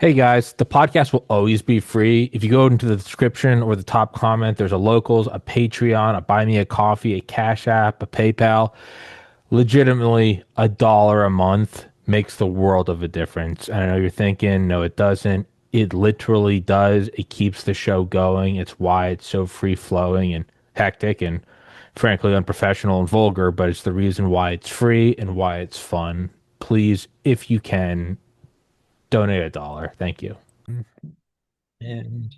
Hey guys, the podcast will always be free. If you go into the description or the top comment, there's a locals, a Patreon, a buy me a coffee, a Cash App, a PayPal. Legitimately, $1 a month makes the world of a difference. And I know you're thinking, no, it doesn't. It literally does. It keeps the show going. It's why it's so free flowing and hectic and frankly unprofessional and vulgar, but it's the reason why it's free and why it's fun. Please, if you can, donate $1. Thank you. And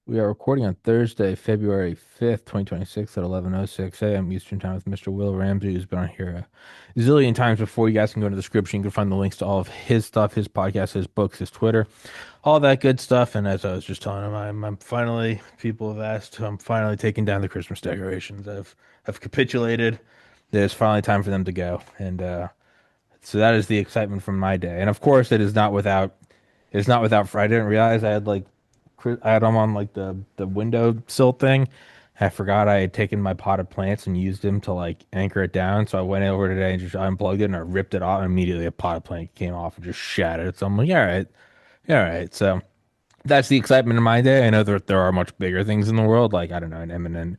we are recording on Thursday, February 5th, 2026 at 11:06 a.m. Eastern Time with Mr. Will Ramsey, who's been on here a zillion times before. You guys can go to the description. You can find the links to all of his stuff, his podcast, his books, his Twitter, all that good stuff. And as I was just telling him, I'm finally, people have asked, I'm finally taking down the Christmas decorations. I've capitulated. There's finally time for them to go. And so that is the excitement from my day. And of course, it is not without. I didn't realize I had them on like the window sill thing. I forgot I had taken my potted plants and used them to like anchor it down. So I went over today and just unplugged it and I ripped it off. And immediately a potted plant came off and just shattered. So I'm like, all right, all right. So that's the excitement of my day. I know that there are much bigger things in the world, like I don't know, an imminent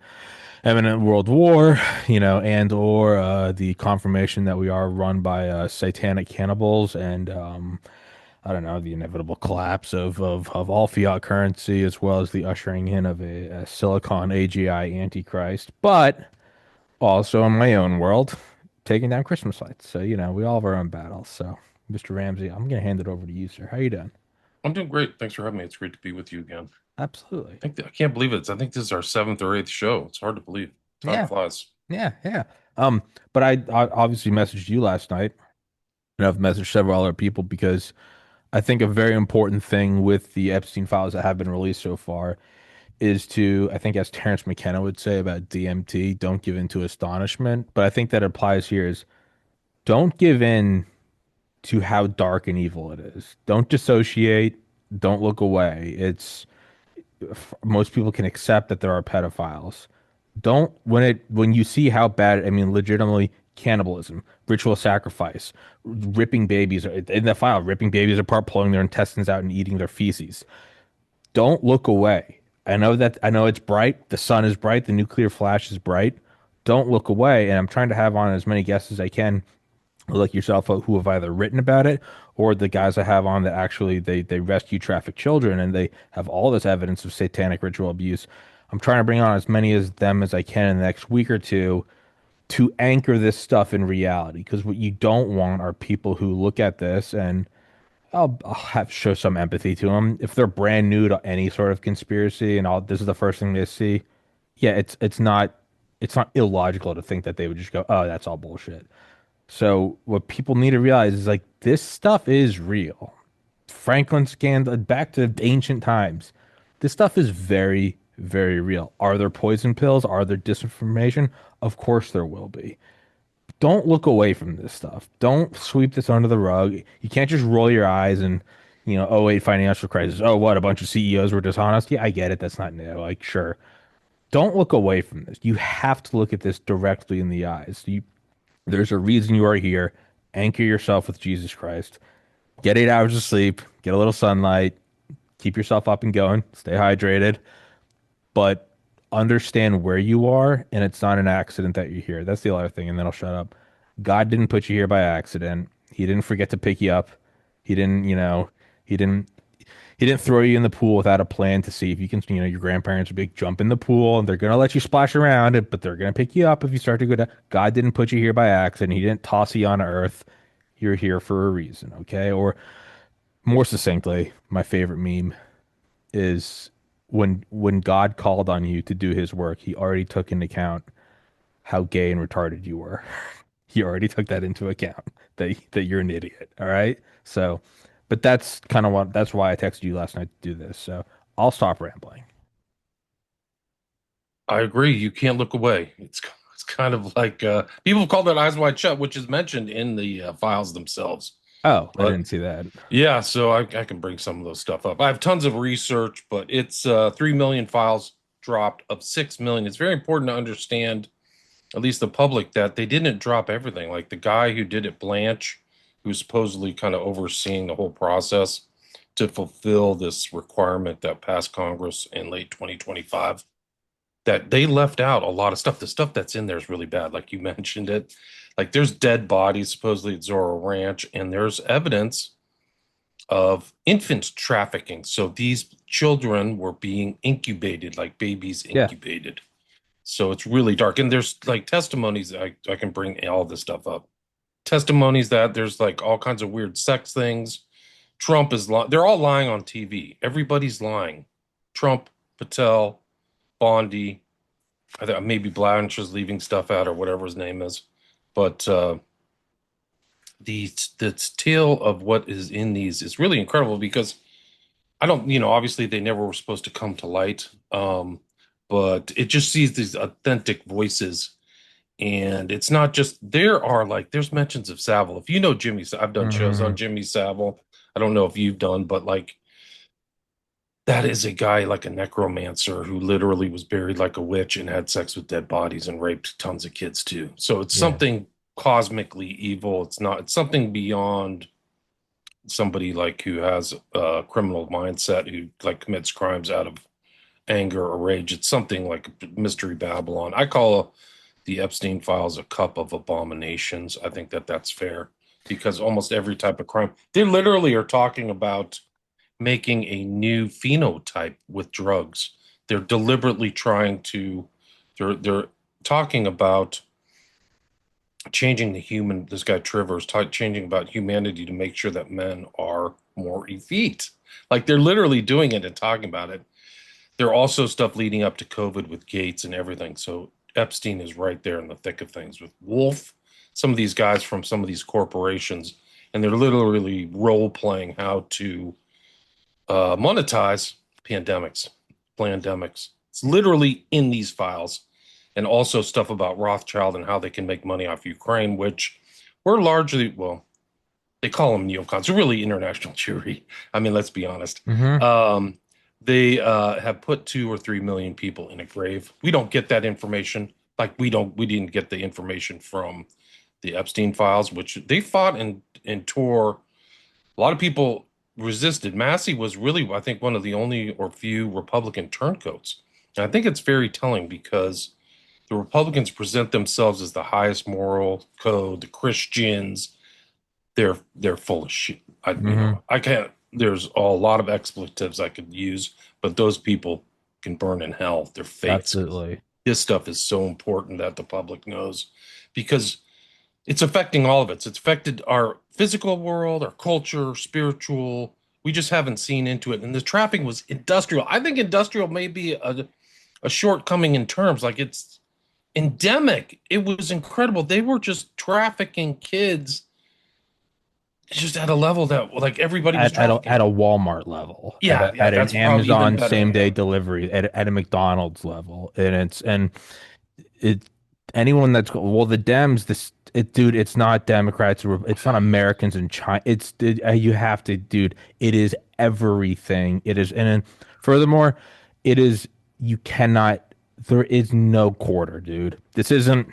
world war, and or the confirmation that we are run by satanic cannibals and I don't know, the inevitable collapse of all fiat currency, as well as the ushering in of a Silicon AGI Antichrist, but also in my own world, taking down Christmas lights. So, we all have our own battles. So, Mr. Ramsey, I'm going to hand it over to you, sir. How you doing? I'm doing great. Thanks for having me. It's great to be with you again. Absolutely. I can't believe it. I think this is our seventh or eighth show. It's hard to believe. Time Yeah, flies. yeah, yeah. But I obviously messaged you last night, and I've messaged several other people because I think a very important thing with the Epstein files that have been released so far is to, I think, as Terrence McKenna would say about DMT, don't give in to astonishment. But I think that applies here is don't give in to how dark and evil it is. Don't dissociate. Don't look away. Most people can accept that there are pedophiles. Don't when you see how bad, I mean, legitimately cannibalism, ritual sacrifice, ripping babies in the file, ripping babies apart, pulling their intestines out and eating their feces. Don't look away. I know it's bright. The sun is bright. The nuclear flash is bright. Don't look away. And I'm trying to have on as many guests as I can, like yourself, who have either written about it or the guys I have on that actually they rescue trafficked children and they have all this evidence of satanic ritual abuse. I'm trying to bring on as many as them as I can in the next week or two to anchor this stuff in reality. Because what you don't want are people who look at this and I'll have show some empathy to them if they're brand new to any sort of conspiracy and all. This is the first thing they see. Yeah, it's not illogical to think that they would just go, "Oh, that's all bullshit." So what people need to realize is like this stuff is real. Franklin scanned back to ancient times. This stuff is very, very real. Are there poison pills? Are there disinformation? Of course there will be. Don't look away from this stuff. Don't sweep this under the rug. You can't just roll your eyes and, oh 08 financial crisis. Oh, what? A bunch of CEOs were dishonest. Yeah, I get it. That's not new. Like, sure. Don't look away from this. You have to look at this directly in the eyes. There's a reason you are here. Anchor yourself with Jesus Christ. Get 8 hours of sleep. Get a little sunlight. Keep yourself up and going. Stay hydrated. But understand where you are, and it's not an accident that you're here. That's the other thing, and then I'll shut up. God didn't put you here by accident. He didn't forget to pick you up. He didn't, he didn't he didn't throw you in the pool without a plan to see if you can, your grandparents would be like, jump in the pool and they're gonna let you splash around, but they're gonna pick you up if you start to go down. God didn't put you here by accident. He didn't toss you on earth. You're here for a reason, okay? Or more succinctly, my favorite meme is when God called on you to do his work, he already took into account how gay and retarded you were. He already took that into account that you're an idiot. All right. So, but that's why I texted you last night to do this. So I'll stop rambling. I agree. You can't look away. It's kind of like people call that eyes wide shut, which is mentioned in the files themselves. Oh, I But didn't see that. yeah, so I can bring some of those stuff up. I have tons of research, but it's 3 million files dropped of 6 million. It's very important to understand, at least the public, that they didn't drop everything. Like the guy who did it, Blanche, who's supposedly kind of overseeing the whole process. to fulfill this requirement that passed Congress in late 2025, that they left out a lot of stuff. The stuff that's in there is really bad. Like you mentioned it, like there's dead bodies supposedly at Zorro Ranch, and there's evidence of infant trafficking. So these children were being incubated, like babies Yeah. incubated. So it's really dark. And there's like testimonies. I can bring all this stuff up. Testimonies that there's like all kinds of weird sex things. Trump is lying. They're all lying on TV. Everybody's lying. Trump, Patel, Bondi, I think maybe Blanche is leaving stuff out or whatever his name is. But the tale of what is in these is really incredible because I don't, obviously they never were supposed to come to light. But it just sees these authentic voices. And it's not just, there's mentions of Savile. If you know Jimmy, I've done shows on Hmm. Jimmy Savile. I don't know if you've done, but like that is a guy like a necromancer who literally was buried like a witch and had sex with dead bodies and raped tons of kids too. So it's Yeah. something cosmically evil. It's something beyond somebody like who has a criminal mindset who like commits crimes out of anger or rage. It's something like Mystery Babylon. I call the Epstein files a cup of abominations. I think that that's fair because almost every type of crime, they literally are talking about making a new phenotype with drugs. They're deliberately trying to, they're talking about changing the human, this guy Trivers, changing about humanity to make sure that men are more effete. Like they're literally doing it and talking about it. There are also stuff leading up to COVID with Gates and everything. So Epstein is right there in the thick of things with Wolf, some of these guys from some of these corporations, and they're literally role playing how to monetize pandemics, pandemics. It's literally in these files, and also stuff about Rothschild and how they can make money off Ukraine, which we're largely, well, they call them neocons. They're really international Jewry. I mean, let's be honest. Hmm. They have put 2 or 3 million people in a grave. We don't get that information. Like we didn't get the information from the Epstein files, which they fought and tore. A lot of people resisted. Massey was really, I think, one of the only or few Republican turncoats. And I think it's very telling because the Republicans present themselves as the highest moral code, the Christians. They're full of shit. Hmm. I can't. There's a lot of expletives I could use, but those people can burn in hell. Their fates. 'Cause Absolutely. this stuff is so important that the public knows because it's affecting all of it. It's affected our physical world, our culture, spiritual. We just haven't seen into it. And the trafficking was industrial. I think industrial may be a shortcoming in terms. Like it's endemic. It was incredible. They were just trafficking kids just at a level that like everybody was At trafficking. a Walmart level, Yeah, yeah, at an that's probably even Amazon better. same day Yeah. delivery, at a McDonald's level, and it anyone that's well the Dems dude, it's not Democrats or it's not Americans in China. You have to, dude. It is everything. It is, and then furthermore, it is you cannot. There is no quarter, dude. This isn't,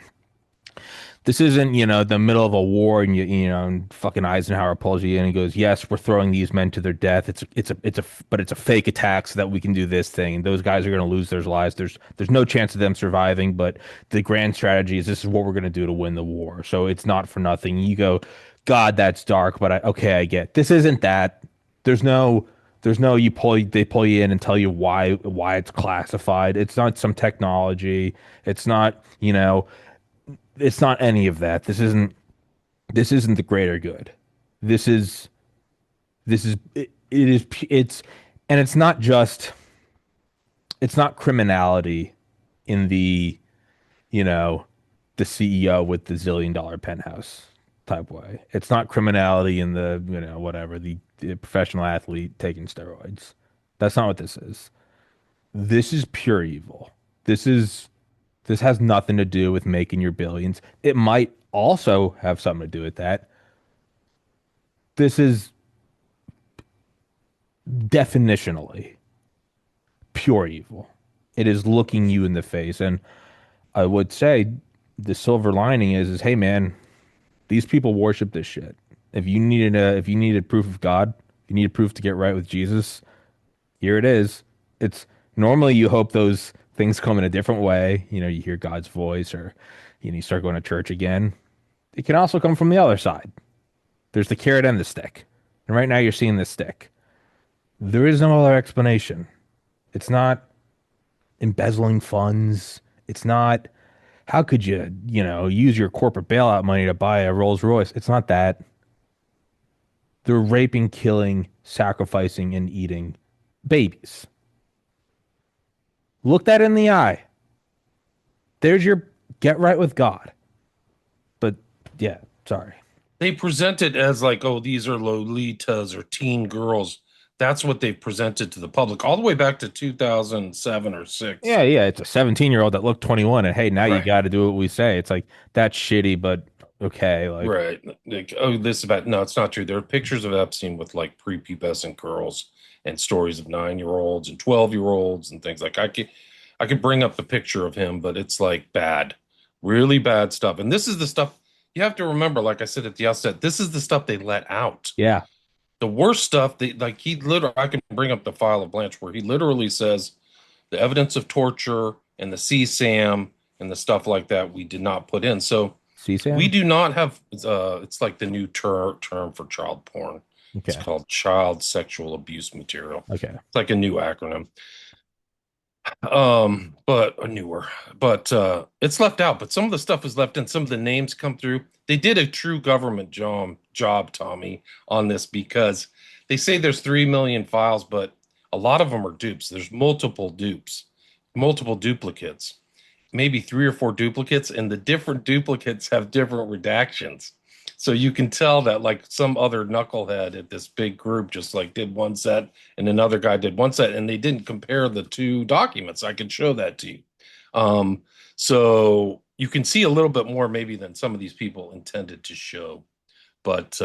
the middle of a war and and fucking Eisenhower pulls you in and goes, "Yes, we're throwing these men to their death. But it's a fake attack so that we can do this thing. And those guys are going to lose their lives. There's no chance of them surviving, but the grand strategy is this is what we're going to do to win the war. So it's not for nothing." You go, "God, that's dark, but okay, I get. This isn't that. There's no they pull you in and tell you why it's classified. It's not some technology. It's not, it's not any of that. This isn't the greater good. This is it is it's and it's not criminality in you know the CEO with the $1 zillion penthouse type way. It's not criminality in the whatever the professional athlete taking steroids. That's not what this is. This is pure evil. This is This has nothing to do with making your billions. It might also have something to do with that. This is definitionally pure evil. It is looking you in the face. And I would say the silver lining is hey man, these people worship this shit. If you needed proof of God, You need proof to get right with Jesus. Here it is. It's normally you hope those things come in a different way. You know, you hear God's voice or you start going to church again. It can also come from the other side. There's the carrot and the stick. And right now you're seeing the stick. There is no other explanation. It's not embezzling funds. It's not how could you use your corporate bailout money to buy a Rolls Royce? It's not that. They're raping, killing, sacrificing, and eating babies. Look that in the eye. There's your get right with God. But yeah, sorry. They present it as like, oh, these are Lolitas or teen girls. That's what they presented to the public all the way back to 2007 or Yeah, six. yeah, it's a 17-year-old that looked 21 and hey, now you Right. got to do what we say. It's like that's shitty, but okay, like Right. Like, oh, this about no, it's not true. There are pictures of Epstein with like prepubescent girls and stories of 9-year-olds and 12-year-olds and things like I could bring up the picture of him, but it's like bad, really bad stuff. And this is the stuff you have to remember, like I said at the outset, this is the stuff they let out. yeah, The worst stuff, they like he literally I can bring up the file of Blanche where he literally says the evidence of torture and the CSAM and the stuff like that we did not put in. So see we Sam? do not have it's like the new term for child porn. It's Okay. called child sexual abuse material. Okay. It's like a new acronym. But a newer. But it's left out, but some of the stuff is left in, some of the names come through. They did a true government job, Tommy, on this because they say there's 3 million files, but a lot of them are dupes. There's multiple dupes, multiple duplicates, maybe 3 or 4 duplicates, and the different duplicates have different redactions. So you can tell that like some other knucklehead at this big group just like did one set and another guy did one set, and they didn't compare the two documents. I can show that to you. Um, so you can see a little bit more maybe than some of these people intended to show, but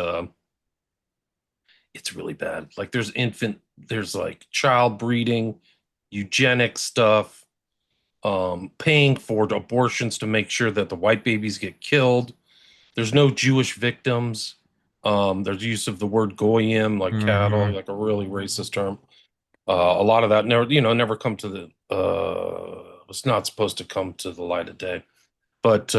it's really bad. Like there's like child breeding, eugenic stuff, paying for abortions to make sure that the white babies get killed. There's no Jewish victims. There's use of the word goyim, like cattle, Hmm. like a really racist term. A lot of that never come to the was not supposed to come to the light of day. But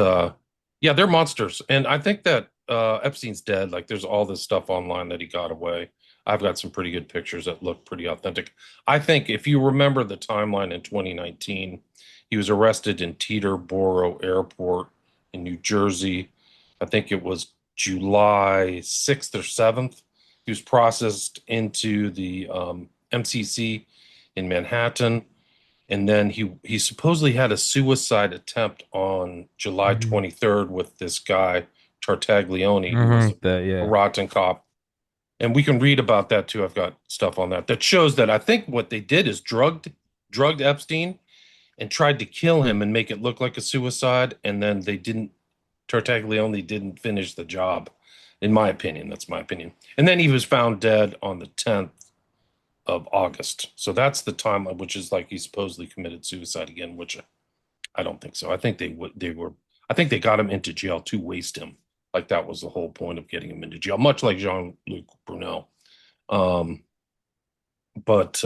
yeah, they're monsters, and I think that Epstein's dead. Like, there's all this stuff online that he got away. I've got some pretty good pictures that look pretty authentic. I think if you remember the timeline in 2019, he was arrested in Teterboro Airport in New Jersey. I think it was July 6th or 7th. He was processed into the MCC in Manhattan, and then he supposedly had a suicide attempt on July Hmm. 23rd with this guy Tartaglione, who was Hmm. a Yeah. rotten cop. And we can read about that too. I've got stuff on that that shows that I think what they did is drugged Epstein and tried to kill him and make it look like a suicide, and then they didn't. Tartaglione didn't finish the job, in my opinion. That's my opinion. And then he was found dead on the 10th of August. So that's the time which is like he supposedly committed suicide again, which I don't think so. I think I think they got him into jail to waste him. Like that was the whole point of getting him into jail, much like Jean-Luc Brunel. Um, but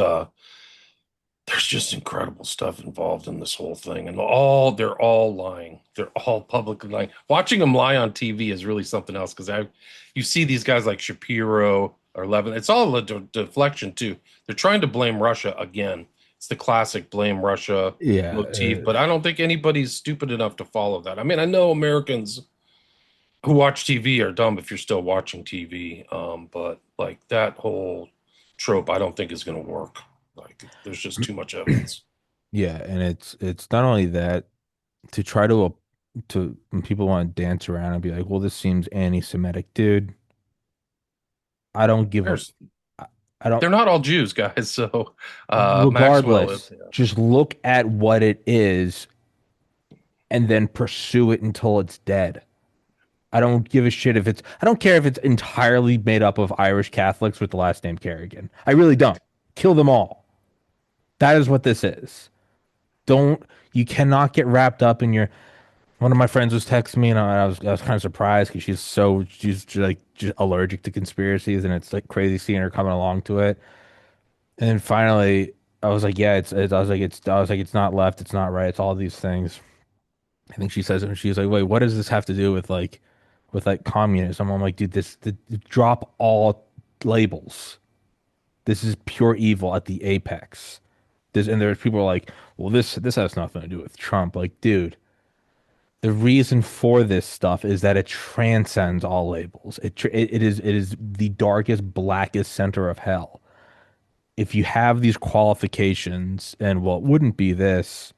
there's just incredible stuff involved in this whole thing, and they're all lying. They're all publicly lying. Watching them lie on TV is really something else because you see these guys like Shapiro or Levin. It's all a deflection too. They're trying to blame Russia again. It's the classic blame Russia Yeah. motif, but I don't think anybody's stupid enough to follow that. I mean, I know Americans who watch TV are dumb if you're still watching TV, but like that whole trope, I don't think is going to work. Like, there's just too much evidence. Yeah, and it's not only that to try to when people want to dance around and be like, well, this seems anti-Semitic, dude. I don't give a There's, I I don't they're not all Jews, guys. So, Maxwell, regardless, just look at what it is and then pursue it until it's dead. I don't give a shit if I don't care if it's entirely made up of Irish Catholics with the last name Carrigan. I really don't. Kill them all. That is what this is. Don't, you cannot get wrapped up in your, One of my friends was texting me, and I was kind of surprised because she's like just allergic to conspiracies, and it's like crazy seeing her coming along to it. And then finally, I was like, yeah, I was like, it's not left, it's not right, it's all these things. I think she says it, and she's like, wait, what does this have to do with like communism? I'm like, dude, drop all labels. This is pure evil at the apex. And there's people who are like, well, this has nothing to do with Trump. Like, dude, the reason for this stuff is that it transcends all labels. It is the darkest, blackest center of hell. If you have these qualifications, and well, it wouldn't be this.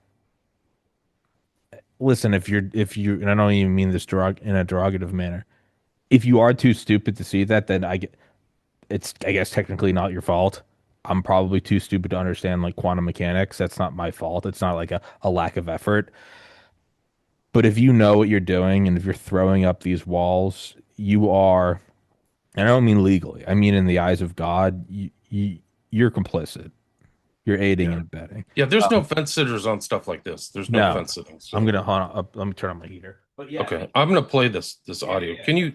Listen, and I don't even mean this in a derogative manner. If you are too stupid to see that, then it's I guess technically not your fault. I'm probably too stupid to understand like quantum mechanics. That's not my fault. It's not like a lack of effort. But if you know what you're doing and if you're throwing up these walls, you are, and I don't mean legally, I mean in the eyes of God, you're complicit. You're aiding Yeah. and abetting. Yeah, there's no Um, fence sitters on stuff like this. There's no no, fence sitting. I'm So gonna hold on, let me turn on my heater. But yeah, okay, I'm gonna play this audio. Can you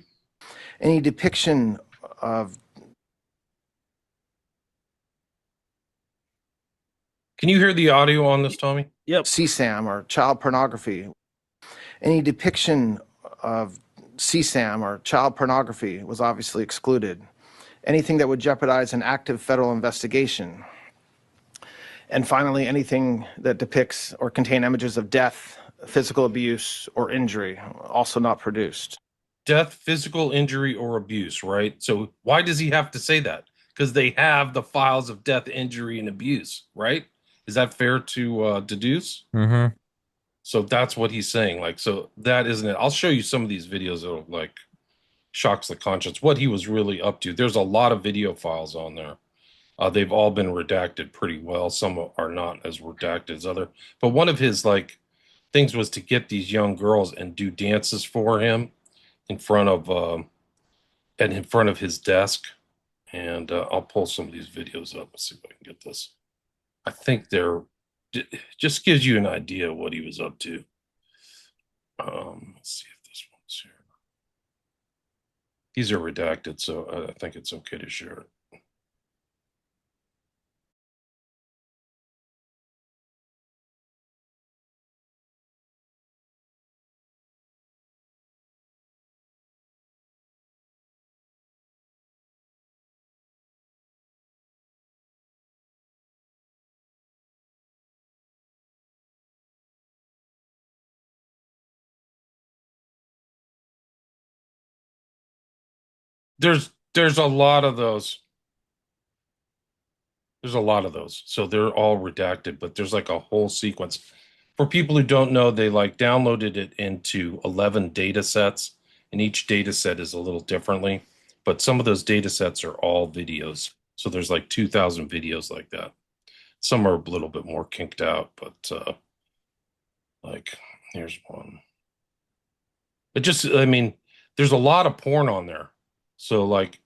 Any depiction of hear the audio on this, Tommy? yep. CSAM or child pornography, any depiction of CSAM or child pornography was obviously excluded. Anything that would jeopardize an active federal investigation. And finally, anything that depicts or contain images of death, physical abuse, or injury, also not produced. Death, physical injury, or abuse, right? So why does he have to say that? Because they have the files of death, injury, and abuse, right? Is that fair to deduce? Mm-hmm. So that's what he's saying. Like, so that isn't it. I'll show you some of these videos that'll like shocks the conscience what he was really up to. There's a lot of video files on there. They've all been redacted pretty well. Some are not as redacted as other. But one of his like things was to get these young girls and do dances for him in front of and in front of his desk. And I'll pull some of these videos up. Let's see if I can get this. I think they're just gives you an idea of what he was up to. Let's see if this one's here. These are redacted, so I think it's okay to share it. There's a lot of those. There's a lot of those. So they're all redacted, but there's like a whole sequence. For people who don't know, they like downloaded it into 11 data sets, and each data set is a little differently. But some of those data sets are all videos. So there's like 2,000 videos like that. Some are a little bit more kinked out, but like here's one. It just, I mean, there's a lot of porn on there. So like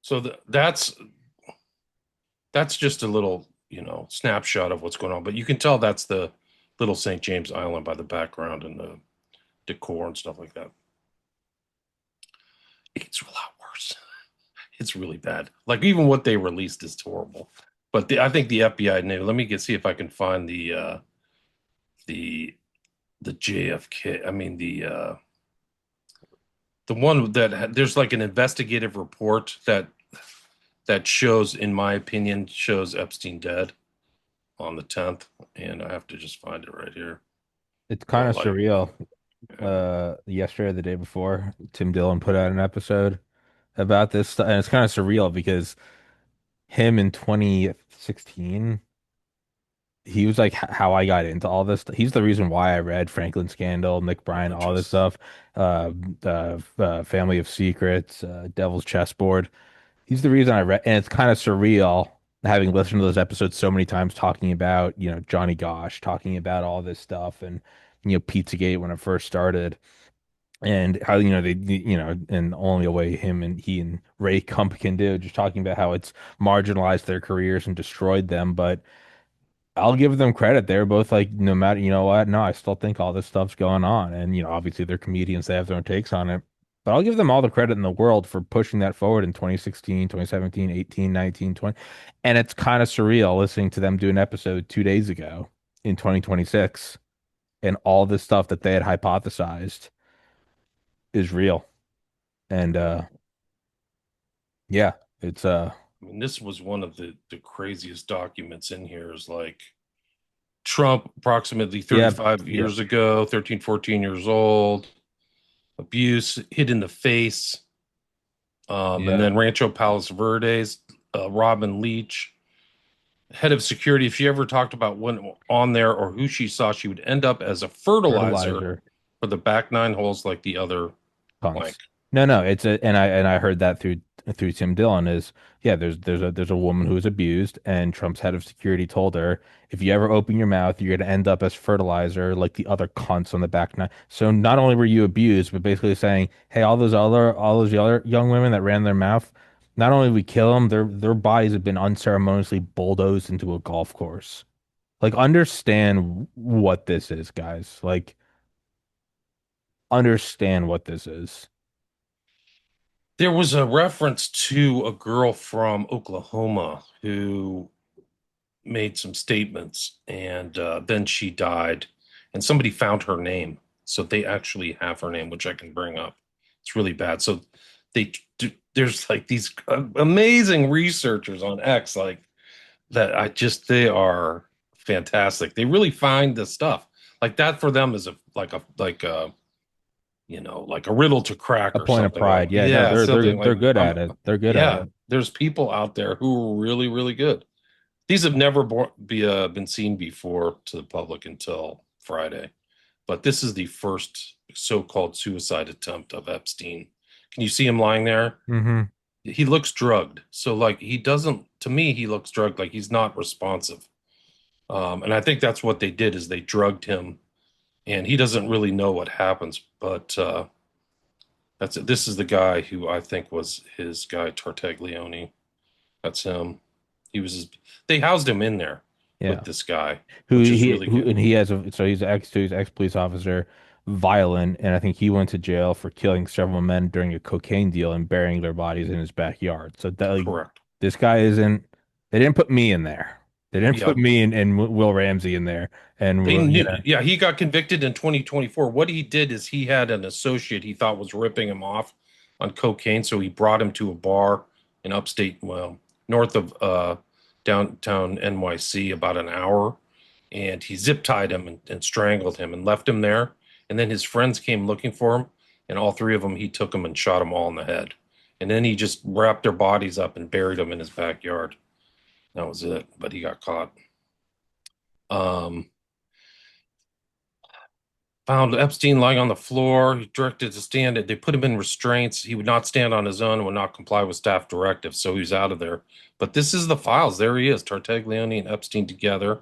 so that's just a little, snapshot of what's going on. But you can tell that's the little St. James Island by the background and the decor and stuff like that. It's a lot worse. It's really bad. Like even what they released is horrible. But I think the FBI knew. Let me see if I can find the the JFK. I mean the one that there's like an investigative report that shows, in my opinion, shows Epstein dead on the 10th, and I have to just find it right here. It's kind But of like, surreal. yeah. Yesterday or the day before, Tim Dillon put out an episode about this stuff, and it's kind of surreal because him in 2016, he was like how I got into all this. He's the reason why I read Franklin Scandal, Nick Bryan, all this Just stuff, Family of Secrets, Devil's Chessboard. He's the reason I read, and it's kind of surreal having listened to those episodes so many times, talking about, Johnny Gosh, talking about all this stuff, and Pizzagate when it first started, and how and only a way he and Ray Kump can do, just talking about how it's marginalized their careers and destroyed them. But I'll give them credit. They're both like, no matter, you know what? No, I still think all this stuff's going on. And, obviously they're comedians. They have their own takes on it. But I'll give them all the credit in the world for pushing that forward in 2016, 2017, 18, 19, 20. And it's kind of surreal listening to them do an episode 2 days ago in 2026. And all this stuff that they had hypothesized is real. And yeah, it's I mean, this was one of the craziest documents in here. Is like Trump, approximately yeah, 35 yeah, years ago, 13, 14 years old, abuse, hit in the face. And yeah. then Rancho Palos Verdes, Robin Leach, head of security. If she ever talked about when on there or who she saw, she would end up as a fertilizer Fertilizer. for the back nine holes like the other blank. Punks. No, no, it's a and I heard that through Tim Dillon is yeah, there's a woman who was abused and Trump's head of security told her if you ever open your mouth, you're gonna end up as fertilizer like the other cunts on the back nine. So not only were you abused, but basically saying, hey, all those other young women that ran their mouth, not only we kill them, their bodies have been unceremoniously bulldozed into a golf course. Like understand what this is, guys. Like understand what this is. There was a reference to a girl from Oklahoma who made some statements and then she died and somebody found her name. So they actually have her name, which I can bring up. It's really bad. So there's like these amazing researchers on X, like that. They are fantastic. They really find the stuff like that for them is like a riddle to crack A or point of something like, pride. Yeah, no, yeah, they're they're something they're like, good at it. They're good at yeah, it. there's people out there who are really, really good. These have never been seen before to the public until Friday, but this is the first so-called suicide attempt of Epstein. Can you see him lying there? Hmm. He looks drugged. So like he doesn't, to me, he looks drugged, like he's not responsive. And I think that's what they did is they drugged him and he doesn't really know what happens, but that's it. This is the guy who I think was his guy, Tartaglione. That's him. He was his, they housed him in there Yeah. with this guy, Who which is he really who good. and he has a so he's ex police officer, violent, and I think he went to jail for killing several men during a cocaine deal and burying their bodies in his backyard. So that like Correct. this guy isn't. They didn't put me in there. They didn't Yeah. put me and Will Ramsey in there. And They knew, yeah, yeah, he got convicted in 2024. What he did is he had an associate he thought was ripping him off on cocaine. So he brought him to a bar in upstate, well, north of downtown NYC, about an hour. And he zip tied him and strangled him and left him there. And then his friends came looking for him. And all three of them, he took them and shot them all in the head. And then he just wrapped their bodies up and buried them in his backyard. That was it. But he got caught. Um, Found Epstein lying on the floor. He directed to stand. They put him in restraints. He would not stand on his own and would not comply with staff directives, so he was out of there. But this is the files. There he is, Tartaglione and Epstein together.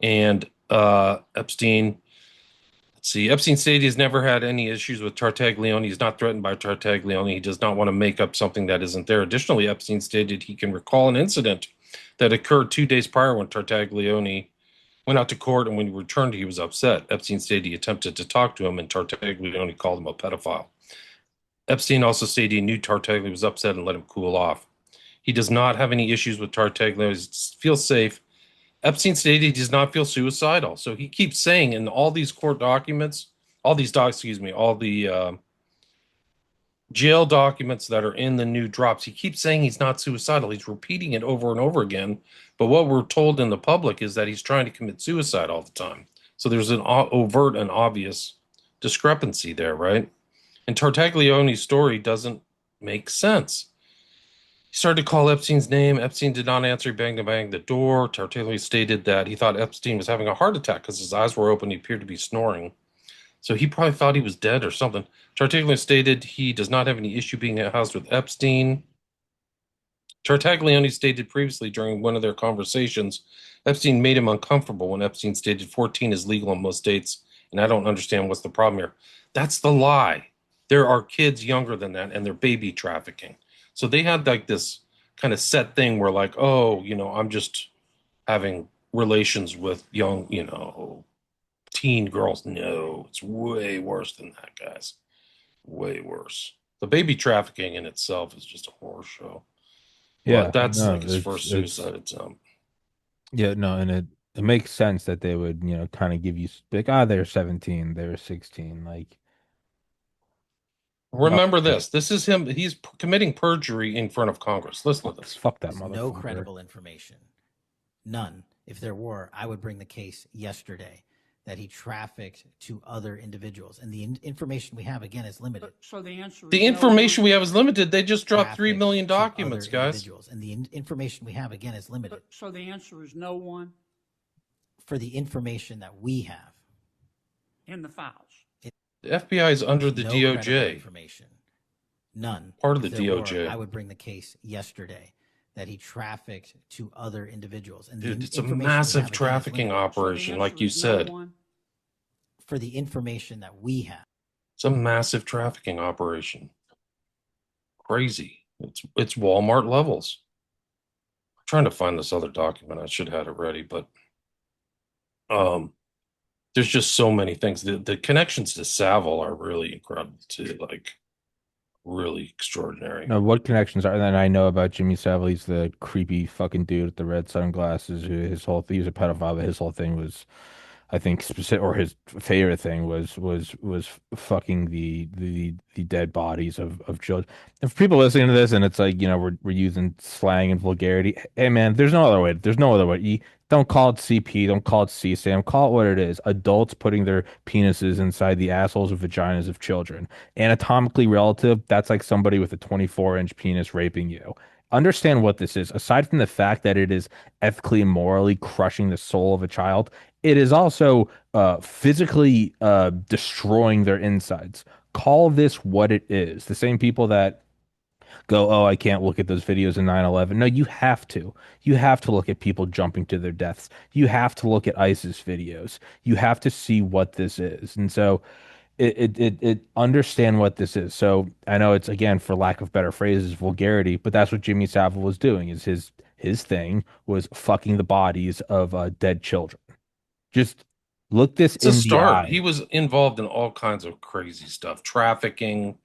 And Epstein, let's see, Epstein stated he's never had any issues with Tartaglione. He's not threatened by Tartaglione. He does not want to make up something that isn't there. Additionally, Epstein stated he can recall an incident that occurred 2 days prior when Tartaglione went out to court, and when he returned, he was upset. Epstein stated he attempted to talk to him, and Tartaglione called him a pedophile. Epstein also stated he knew Tartaglione was upset and let him cool off. He does not have any issues with Tartaglione. He feels safe. Epstein stated he does not feel suicidal. So he keeps saying in all these court documents, all these docs, excuse me, all the jail documents that are in the new drops. He keeps saying he's not suicidal. He's repeating it over and over again. But what we're told in the public is that he's trying to commit suicide all the time. So there's an overt and obvious discrepancy there, right? And Tartaglione's story doesn't make sense. He started to call Epstein's name. Epstein did not answer. He banged and banged the door. Tartaglione stated that he thought Epstein was having a heart attack because his eyes were open. He appeared to be snoring. So he probably thought he was dead or something. Tartaglione stated he does not have any issue being housed with Epstein. Tartaglione stated previously during one of their conversations, Epstein made him uncomfortable when Epstein stated 14 is legal in most states, and I don't understand what's the problem here. That's the lie. There are kids younger than that, and they're baby trafficking. So they had like this kind of set thing where, like, oh, I'm just having relations with young, teen girls. No, it's way worse than that, guys. Way worse. The baby trafficking in itself is just a horror show. Yeah, But that's like no, his first suicide attempt. yeah, no, and it makes sense that they would, kind of give you like, they're 17, they're 16, like, oh, Remember yeah, this. This is him. He's committing perjury in front of Congress. Listen to this. fuck that No motherfucker. credible information. None. If there were, I would bring the case yesterday that he trafficked to other individuals. And the information we have, again, is limited. So the answer is The no information one. we have is limited. They just dropped 3 Trafficked million to documents, other guys. individuals. And the information we have, again, is limited. So the answer is no one For the information that we have. in the files. The FBI is under the No credible DOJ. information. None. Part of If the there were, DOJ. I would bring the case yesterday that he trafficked to other individuals. And Dude, the it's a information we massive have, again, is trafficking limited. So the operation, like answer you is no said. one. For the information that we have. It's a massive trafficking operation. Crazy. It's Walmart levels. I'm trying to find this other document. I should have had it ready, but there's just so many things. The connections to Savile are really incredible too, like really extraordinary. No, what connections are then I know about Jimmy Savile? He's the creepy fucking dude with the red sunglasses. His whole he was a pedophile, but his whole thing was, I think, specific, or his favorite thing was fucking the dead bodies of children. If people listening to this and it's like, we're using slang and vulgarity, hey man, there's no other way. There's no other way. You don't call it CP, don't call it CSAM, call it what it is. Adults putting their penises inside the assholes or vaginas of children. Anatomically relative, that's like somebody with a 24-inch penis raping you. Understand what this is. Aside from the fact that it is ethically and morally crushing the soul of a child, it is also physically destroying their insides. Call this what it is. The same people that go, oh, I can't look at those videos in 9/11. No, you have to. You have to look at people jumping to their deaths. You have to look at ISIS videos. You have to see what this is. And so it understand what this is. So I know it's, again, for lack of better phrases, vulgarity, but that's what Jimmy Savile was doing, is his thing was fucking the bodies of dead children. Just look this It's a in the start. eye. He was involved in all kinds of crazy stuff, trafficking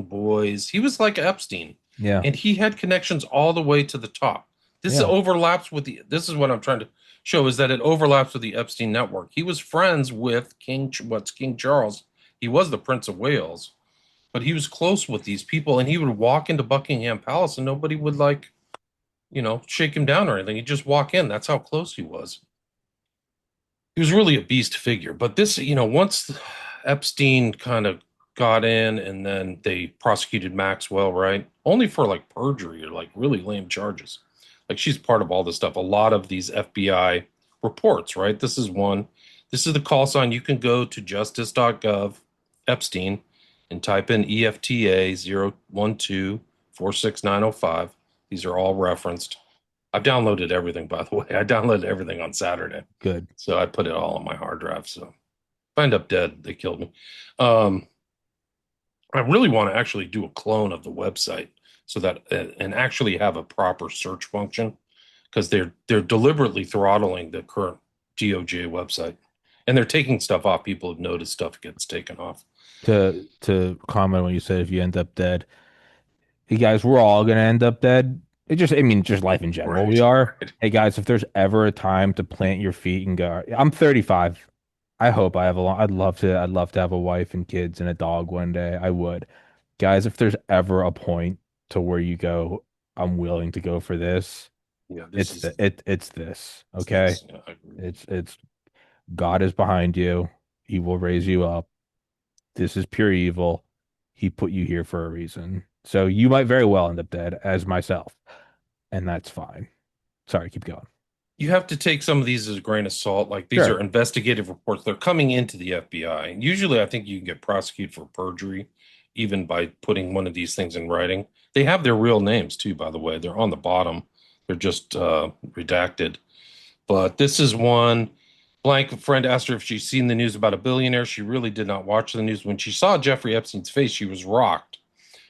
boys. He was like Epstein. Yeah. And he had connections all the way to the top. This Yeah. overlaps with this is what I'm trying to show, is that it overlaps with the Epstein network. He was friends with King Charles. He was the Prince of Wales, but he was close with these people, and he would walk into Buckingham Palace and nobody would shake him down or anything. He'd just walk in. That's how close he was. He was really a beast figure. But this, once Epstein kind of got in, and then they prosecuted Maxwell, right? Only for like perjury or like really lame charges. Like, she's part of all this stuff. A lot of these FBI reports, right? This is one. This is the call sign. You can go to justice.gov, Epstein, and type in EFTA 012-46905. These are all referenced. I've downloaded everything, by the way. I downloaded everything on Saturday. Good. So I put it all on my hard drive. So if I end up dead, they killed me. I really want to actually do a clone of the website so that and actually have a proper search function, because they're deliberately throttling the current DOJ website, and they're taking stuff off. People have noticed stuff gets taken off. To comment when you said if you end up dead, hey guys, we're all gonna end up dead. Just life in general. Right, We are. right. Hey guys, if there's ever a time to plant your feet and go, I'm 35. I hope I have a long. I'd love to have a wife and kids and a dog one day. I would. Guys, if there's ever a point to where you go, I'm willing to go for this. Yeah, It's this. Okay. Yeah, I agree. It's God is behind you. He will raise you up. This is pure evil. He put you here for a reason. So you might very well end up dead, as myself. And that's fine. Sorry, keep going. You have to take some of these as a grain of salt. Like, these Sure. are investigative reports. They're coming into the FBI. And usually I think you can get prosecuted for perjury even by putting one of these things in writing. They have their real names too, by the way. They're on the bottom. They're just redacted. But this is one. Blank friend asked her if she'd seen the news about a billionaire. She really did not watch the news. When she saw Jeffrey Epstein's face, she was rocked.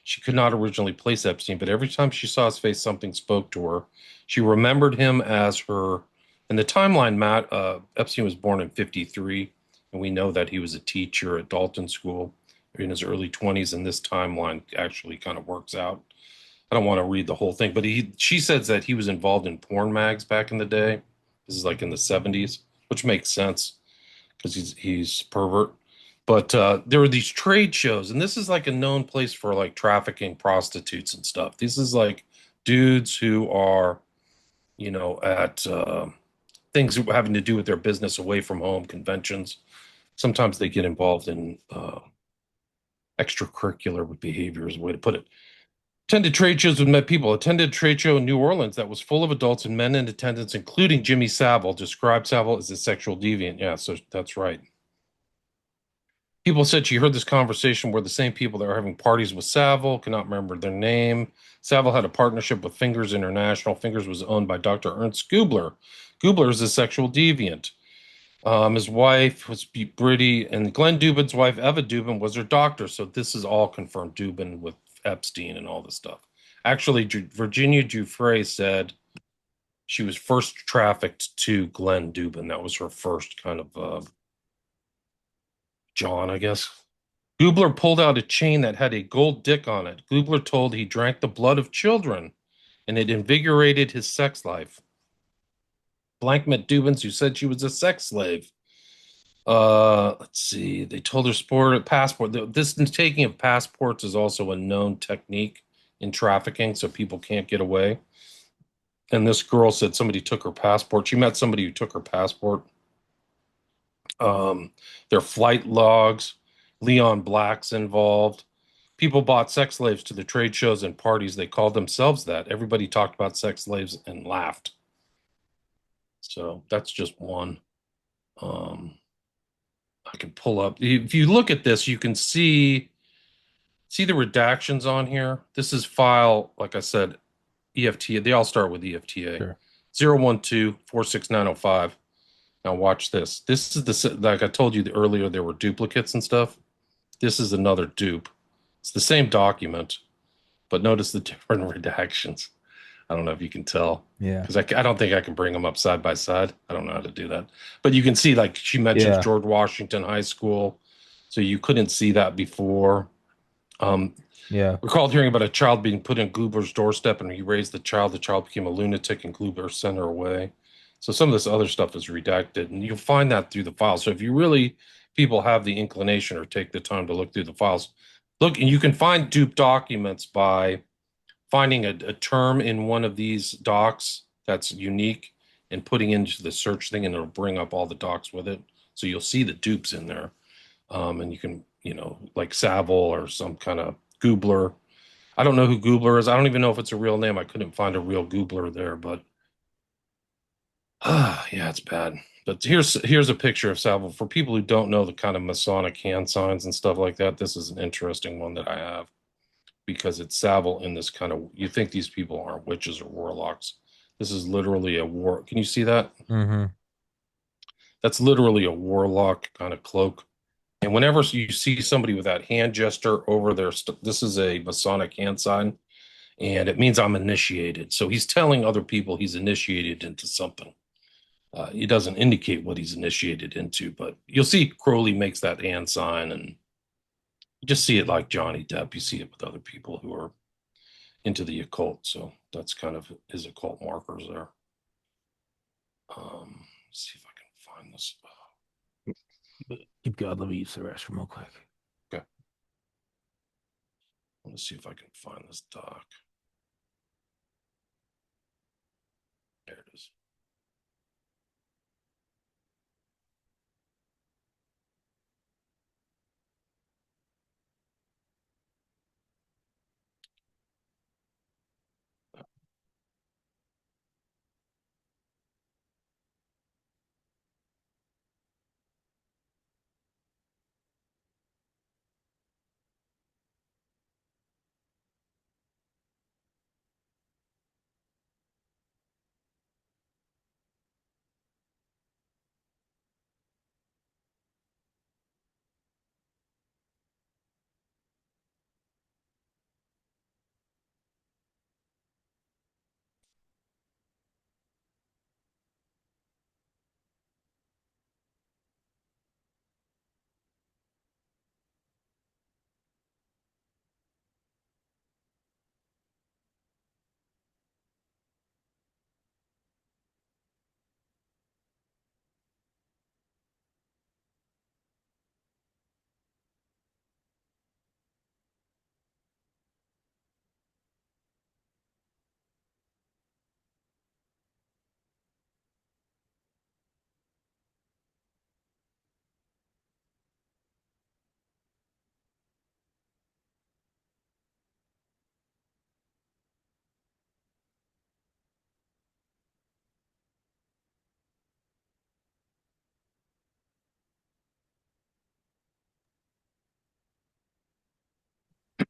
She could not originally place Epstein, but every time she saw his face, something spoke to her. She remembered him as her. In the timeline, Matt, Epstein was born in 53, and we know that he was a teacher at Dalton School in his early 20s, and this timeline actually kind of works out. I don't want to read the whole thing, but she says that he was involved in porn mags back in the day. This is like in the 70s, which makes sense because he's pervert. But there were these trade shows, and this is like a known place for like trafficking prostitutes and stuff. This is like dudes who are, at things having to do with their business away from home, conventions. Sometimes they get involved in extracurricular behavior, is a way to put it. Attended trade shows with met people. Attended a trade show in New Orleans that was full of adults and men in attendance, including Jimmy Savile. Described Savile as a sexual deviant. Yeah, so that's right. People said she heard this conversation where the same people that were having parties with Savile cannot remember their name. Savile had a partnership with Fingers International. Fingers was owned by Dr. Ernst Gubler. Gubler is a sexual deviant. His wife was Brittany, and Glenn Dubin's wife, Eva Dubin, was her doctor. So this is all confirmed. Dubin with Epstein and all this stuff. Actually, Virginia Giuffre said she was first trafficked to Glenn Dubin. That was her first kind of John, I guess. Gubler pulled out a chain that had a gold dick on it. Gubler told he drank the blood of children, and it invigorated his sex life. Blank met Dubins, who said she was a sex slave. Let's see. They told her passport. This taking of passports is also a known technique in trafficking, so people can't get away. And this girl said somebody took her passport. She met somebody who took her passport. Their flight logs. Leon Black's involved. People bought sex slaves to the trade shows and parties. They called themselves that. Everybody talked about sex slaves and laughed. So that's just one. I can pull up. If you look at this, you can see the redactions on here. This is file, like I said, EFTA. They all start with EFTA. Sure. 012-46905. Now watch this. This is like I told you earlier, there were duplicates and stuff. This is another dupe. It's the same document, but notice the different redactions. I don't know if you can tell. Yeah. Because I don't think I can bring them up side by side. I don't know how to do that. But you can see, like, she mentions Yeah. George Washington High School. So you couldn't see that before. Yeah. Recalled hearing about a child being put in Gubler's doorstep, and he raised the child. The child became a lunatic, and Gubler sent her away. So some of this other stuff is redacted, and you'll find that through the files. So if you really, people have the inclination or take the time to look through the files, look, and you can find dupe documents by finding a term in one of these docs that's unique and putting into the search thing, and it'll bring up all the docs with it. So you'll see the dupes in there. And you can, like Savile or some kind of Gubler. I don't know who Gubler is. I don't even know if it's a real name. I couldn't find a real Gubler there, but yeah, it's bad. But here's a picture of Savile. For people who don't know the kind of Masonic hand signs and stuff like that, this is an interesting one that I have because it's Savile in this kind of, you think these people aren't witches or warlocks. This is literally a war. Can you see that? Mm-hmm. That's literally a warlock kind of cloak. And whenever you see somebody with that hand gesture over their, this is a Masonic hand sign, and it means I'm initiated. So he's telling other people he's initiated into something. He doesn't indicate what he's initiated into, but you'll see Crowley makes that hand sign, and you just see it like Johnny Depp. You see it with other people who are into the occult. So that's kind of his occult markers there. Let's see if I can find this. Keep going. Let me use the restroom real quick. Okay. Let's see if I can find this doc. There it is.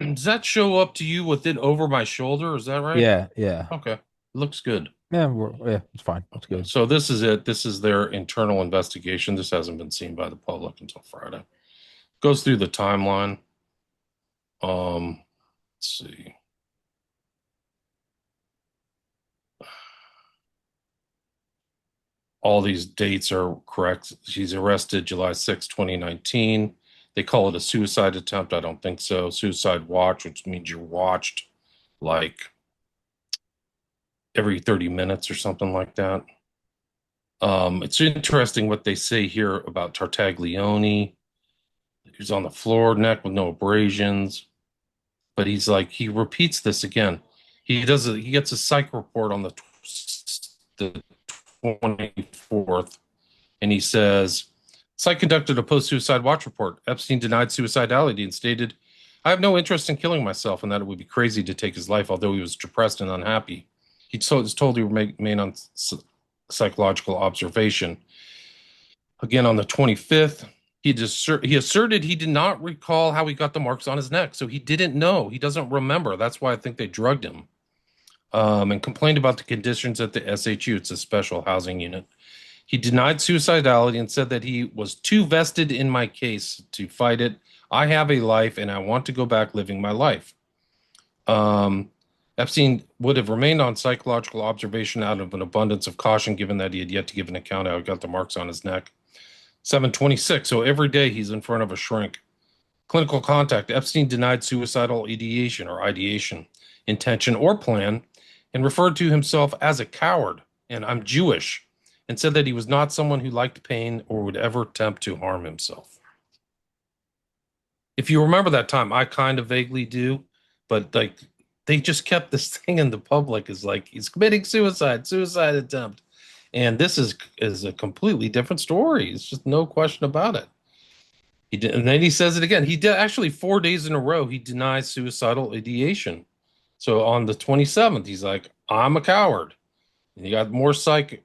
Does that show up to you with it over my shoulder? Is that right? Yeah, yeah. Okay. Looks good. Yeah, it's fine. It's Okay. good. So this is it. This is their internal investigation. This hasn't been seen by the public until Friday. Goes through the timeline. Let's see. All these dates are correct. She's arrested July 6, 2019. They call it a suicide attempt. I don't think so. Suicide watch, which means you're watched like every 30 minutes or something like that. It's interesting what they say here about Tartaglione. He's on the floor, neck with no abrasions, but he repeats this again. He gets a psych report on the 24th, and he says, psych conducted a post-suicide watch report. Epstein denied suicidality and stated, I have no interest in killing myself and that it would be crazy to take his life, although he was depressed and unhappy. He was told he would remain on psychological observation. Again, on the 25th, he asserted he did not recall how he got the marks on his neck. So he didn't know. He doesn't remember. That's why I think they drugged him. And complained about the conditions at the SHU. It's a special housing unit. He denied suicidality and said that he was too vested in my case to fight it. I have a life and I want to go back living my life. Epstein would have remained on psychological observation out of an abundance of caution, given that he had yet to give an account how he got the marks on his neck. 726. So every day he's in front of a shrink. Clinical contact. Epstein denied suicidal ideation or ideation, intention, or plan, and referred to himself as a coward. And I'm Jewish, and said that he was not someone who liked pain or would ever attempt to harm himself. If you remember that time, I kind of vaguely do, but like they just kept this thing in the public as like he's committing suicide attempt. And this is a completely different story. It's just no question about it. He did, and then he says it again. He did actually 4 days in a row. He denies suicidal ideation. So on the 27th, he's like, "I'm a coward." And he got more psych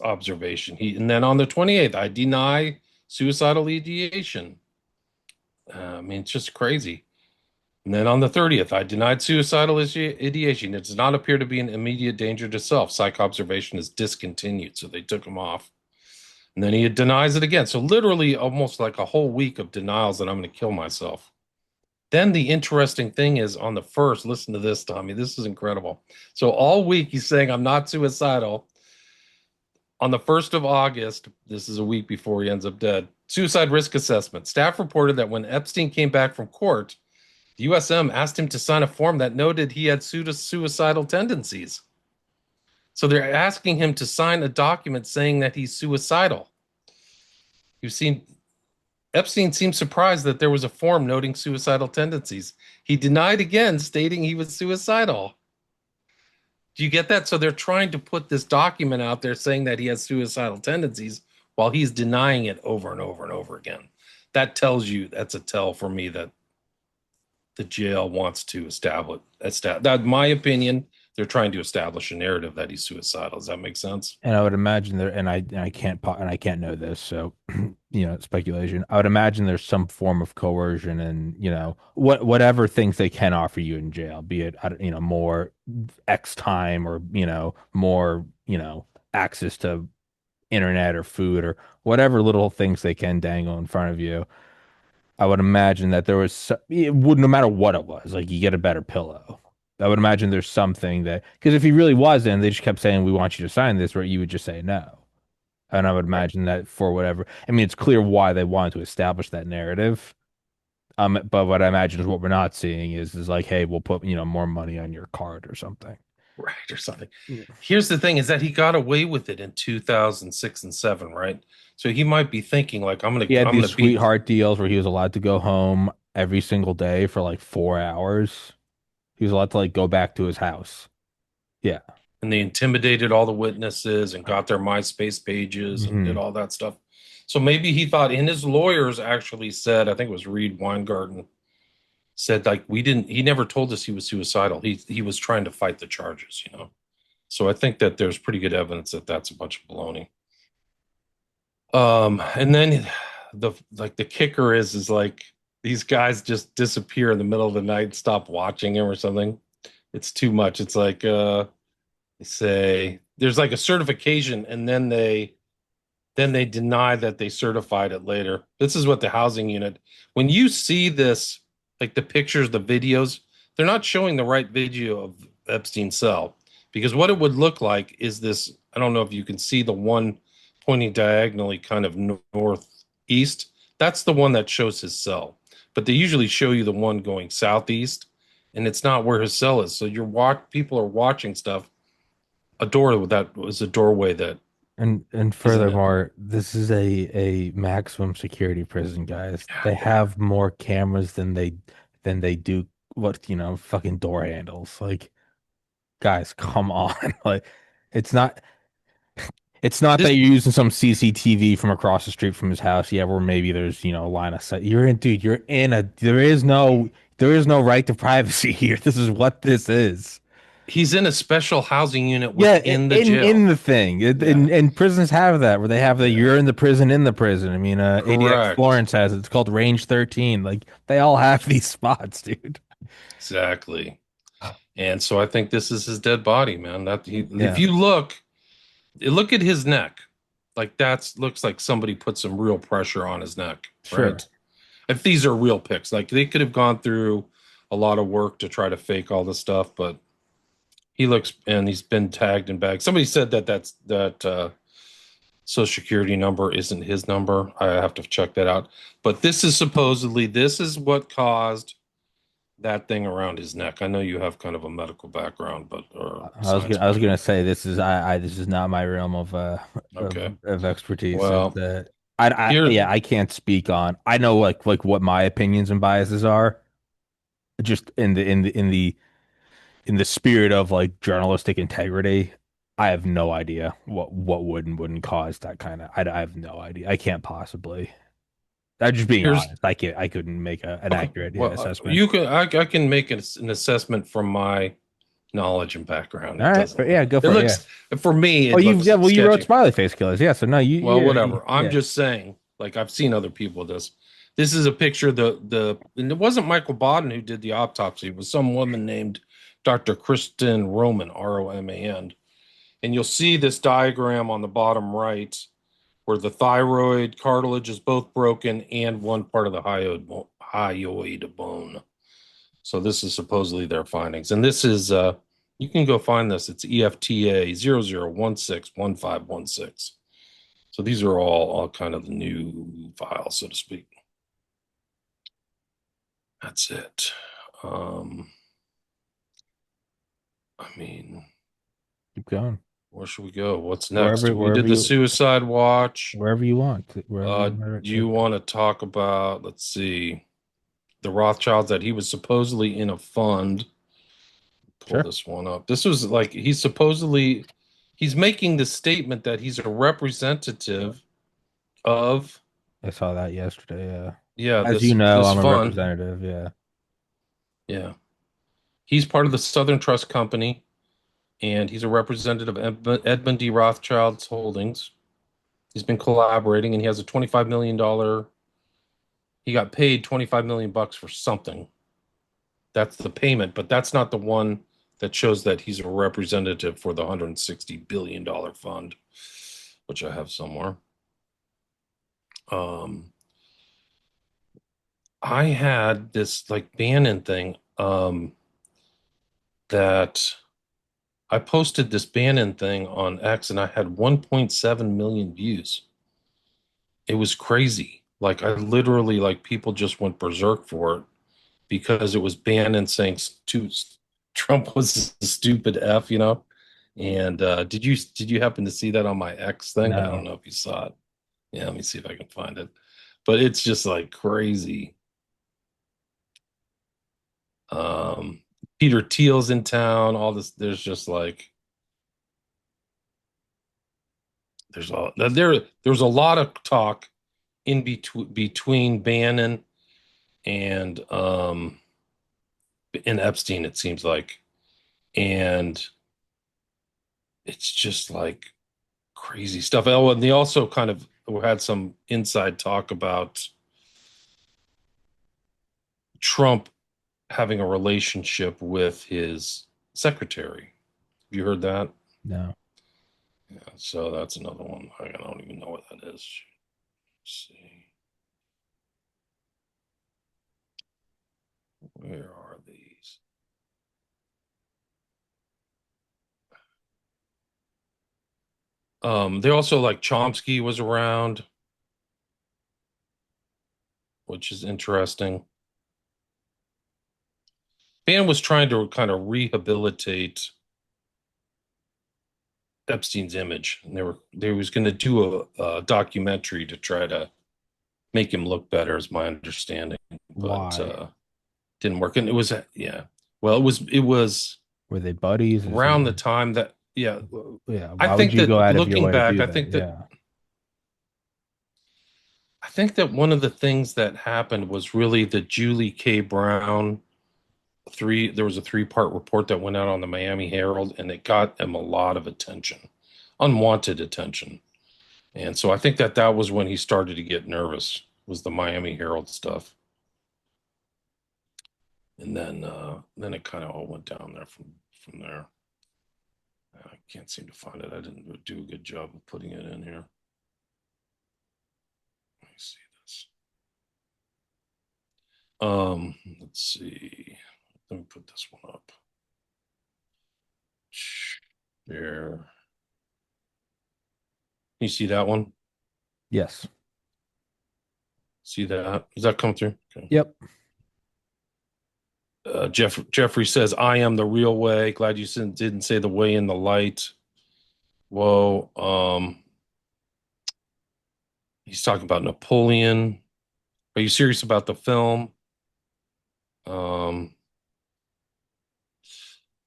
observation. And then on the 28th, I deny suicidal ideation. I mean, it's just crazy. And then on the 30th, I denied suicidal ideation. It does not appear to be an immediate danger to self. Psych observation is discontinued, so they took him off. And then he denies it again. So literally almost like a whole week of denials that I'm going to kill myself. Then the interesting thing is on the first, listen to this, Tommy. This is incredible. So all week he's saying, I'm not suicidal. On the 1st of August, this is a week before he ends up dead, suicide risk assessment. Staff reported that when Epstein came back from court, the USM asked him to sign a form that noted he had suicidal tendencies. So they're asking him to sign a document saying that he's suicidal. Epstein seemed surprised that there was a form noting suicidal tendencies. He denied again, stating he was suicidal. Do you get that? So they're trying to put this document out there saying that he has suicidal tendencies while he's denying it over and over and over again. That tells you, that's a tell for me that the jail wants to establish that, my opinion, they're trying to establish a narrative that he's suicidal. Does that make sense? And I would imagine there, and I can't know this, so speculation. I would imagine there's some form of coercion, and whatever things they can offer you in jail, be it more X time or more access to internet or food or whatever little things they can dangle in front of you. I would imagine that there was, it would, no matter what it was, like you get a better pillow. I would imagine there's something that, because if he really wasn't, they just kept saying, we want you to sign this, right? You would just say no. And I would imagine that for whatever, I mean, it's clear why they wanted to establish that narrative. But what I imagine is what we're not seeing is like, hey, we'll put, more money on your card or something. Right, or something. Yeah. Here's the thing is that he got away with it in 2006 and 7, right? So he might be thinking like, he had these sweetheart deals where he was allowed to go home every single day for like 4 hours. He was allowed to like go back to his house. Yeah. And they intimidated all the witnesses and got their MySpace pages and did all that stuff. So maybe he thought, and his lawyers actually said, I think it was Reed Weingarten, said like he never told us he was suicidal. He was trying to fight the charges, So I think that there's pretty good evidence that that's a bunch of baloney. And then the kicker is like these guys just disappear in the middle of the night, stop watching him or something. It's too much. It's like they say there's like a certification, and then they deny that they certified it later. This is what the housing unit, when you see this, like the pictures, the videos, they're not showing the right video of Epstein's cell, because what it would look like is this. I don't know if you can see the one pointing diagonally kind of northeast. That's the one that shows his cell. But they usually show you the one going southeast, and it's not where his cell is. So people are watching stuff. A door that was a doorway that And isn't it. furthermore, this is a maximum security prison, guys. Yeah, They yeah. have more cameras than they do fucking door handles. Like, guys, come on. Like, it's not it's not This that you're using some CCTV from across the street from his house, yeah, where maybe there's, a line of sight. You're in a there is no right to privacy here. This is what this is. He's in a special housing unit Yeah, within the in jail. the thing, Yeah, and prisons have that where they have the yeah, you're in the prison in the prison. I mean, ADX correct. Florence has it. It's called Range 13. Like they all have these spots, dude. Exactly. And so I think this is his dead body, man. If Yeah, you look at his neck, like that's looks like somebody put some real pressure on his neck, sure. right? If these are real pics, like they could have gone through a lot of work to try to fake all this stuff, but he's been tagged and bagged. Somebody said that social security number isn't his number. I have to check that out. But this is what caused that thing around his neck. I know you have kind of a medical background, but or science I was gonna background. say this is not my realm Okay. of expertise. Well, here, I can't speak on. I know like what my opinions and biases are. Just in the spirit of like journalistic integrity, I have no idea what would and wouldn't cause that kind of. I have no idea. I can't possibly. I'm just being here's honest. I couldn't make an okay. accurate Well, assessment. you can I can make an assessment from my knowledge and background. All It right, doesn't yeah, look. go It for it. Yeah. looks for me. Oh, It looks you wrote sketchy. smiley face killers. Yeah. So no, Well, whatever. I'm yeah, just saying. Like I've seen other people with this. This is a picture. And it wasn't Michael Baden who did the autopsy. It was some woman named Dr. Kristen Roman, Roman, and you'll see this diagram on the bottom right where the thyroid cartilage is both broken and one part of the hyoid bone. So this is supposedly their findings. And this is you can go find this. It's EFTA 00161516. So these are all kind of the new files, so to speak. That's it. I mean, keep going. where should we go? What's next? We Wherever did the suicide watch. you want, wherever you Uh, want do to you want to talk about, let's see, the Rothschilds that he was supposedly in a fund? Pull Sure. this one up. This was like he's making the statement that he's a representative of, I saw that yesterday. Yeah. yeah, As you know, this I'm a fund. representative. Yeah. Yeah. He's part of the Southern Trust Company, and he's a representative of Edmund D. Rothschild's holdings. He's been collaborating, and he has a $25 million. He got paid 25 million bucks for something. That's the payment, but that's not the one that shows that he's a representative for the $160 billion fund, which I have somewhere. Um, I had this like Bannon thing that I posted this Bannon thing on X, and I had 1.7 million views. It was crazy. Like I literally like people just went berserk for it because it was Bannon saying Trump was a stupid F. And did you happen to see that on my X thing? I don't No. know if you saw it. Yeah, let me see if I can find it. But it's just like crazy. Um, Peter Thiel's in town. All this. There's just like there's a lot of talk in between Bannon and Epstein. It seems like, and it's just like crazy stuff. Oh, and they also kind of had some inside talk about Trump having a relationship with his secretary. Have you heard that? No. Yeah, so that's another one. I don't even know what that is. Let's see. Where are these? They also like Chomsky was around, which is interesting. Bannon was trying to kind of rehabilitate Epstein's image, and they was going to do a documentary to try to make him look better, is my understanding, but Why? didn't work. And it was yeah, well, it was Were they buddies or around the something? time that yeah, Yeah. I Why would think you go that out of your looking way to back, do that? Yeah. I think that one of the things that happened was really the Julie K. Brown there was a three-part report that went out on the Miami Herald, and it got them a lot of attention, unwanted attention. And so I think that that was when he started to get nervous, was the Miami Herald stuff. And then it kind of all went down there from there. I can't seem to find it. I didn't do a good job of putting it in here. Let me see this. Let's see. Let me put this one up. There. You see that one? Yes. See that? Does that come through? Okay. Yep. Jeffrey says, "I am the real way." Glad you didn't say the way in the light. Whoa. He's talking about Napoleon. Are you serious about the film? Um,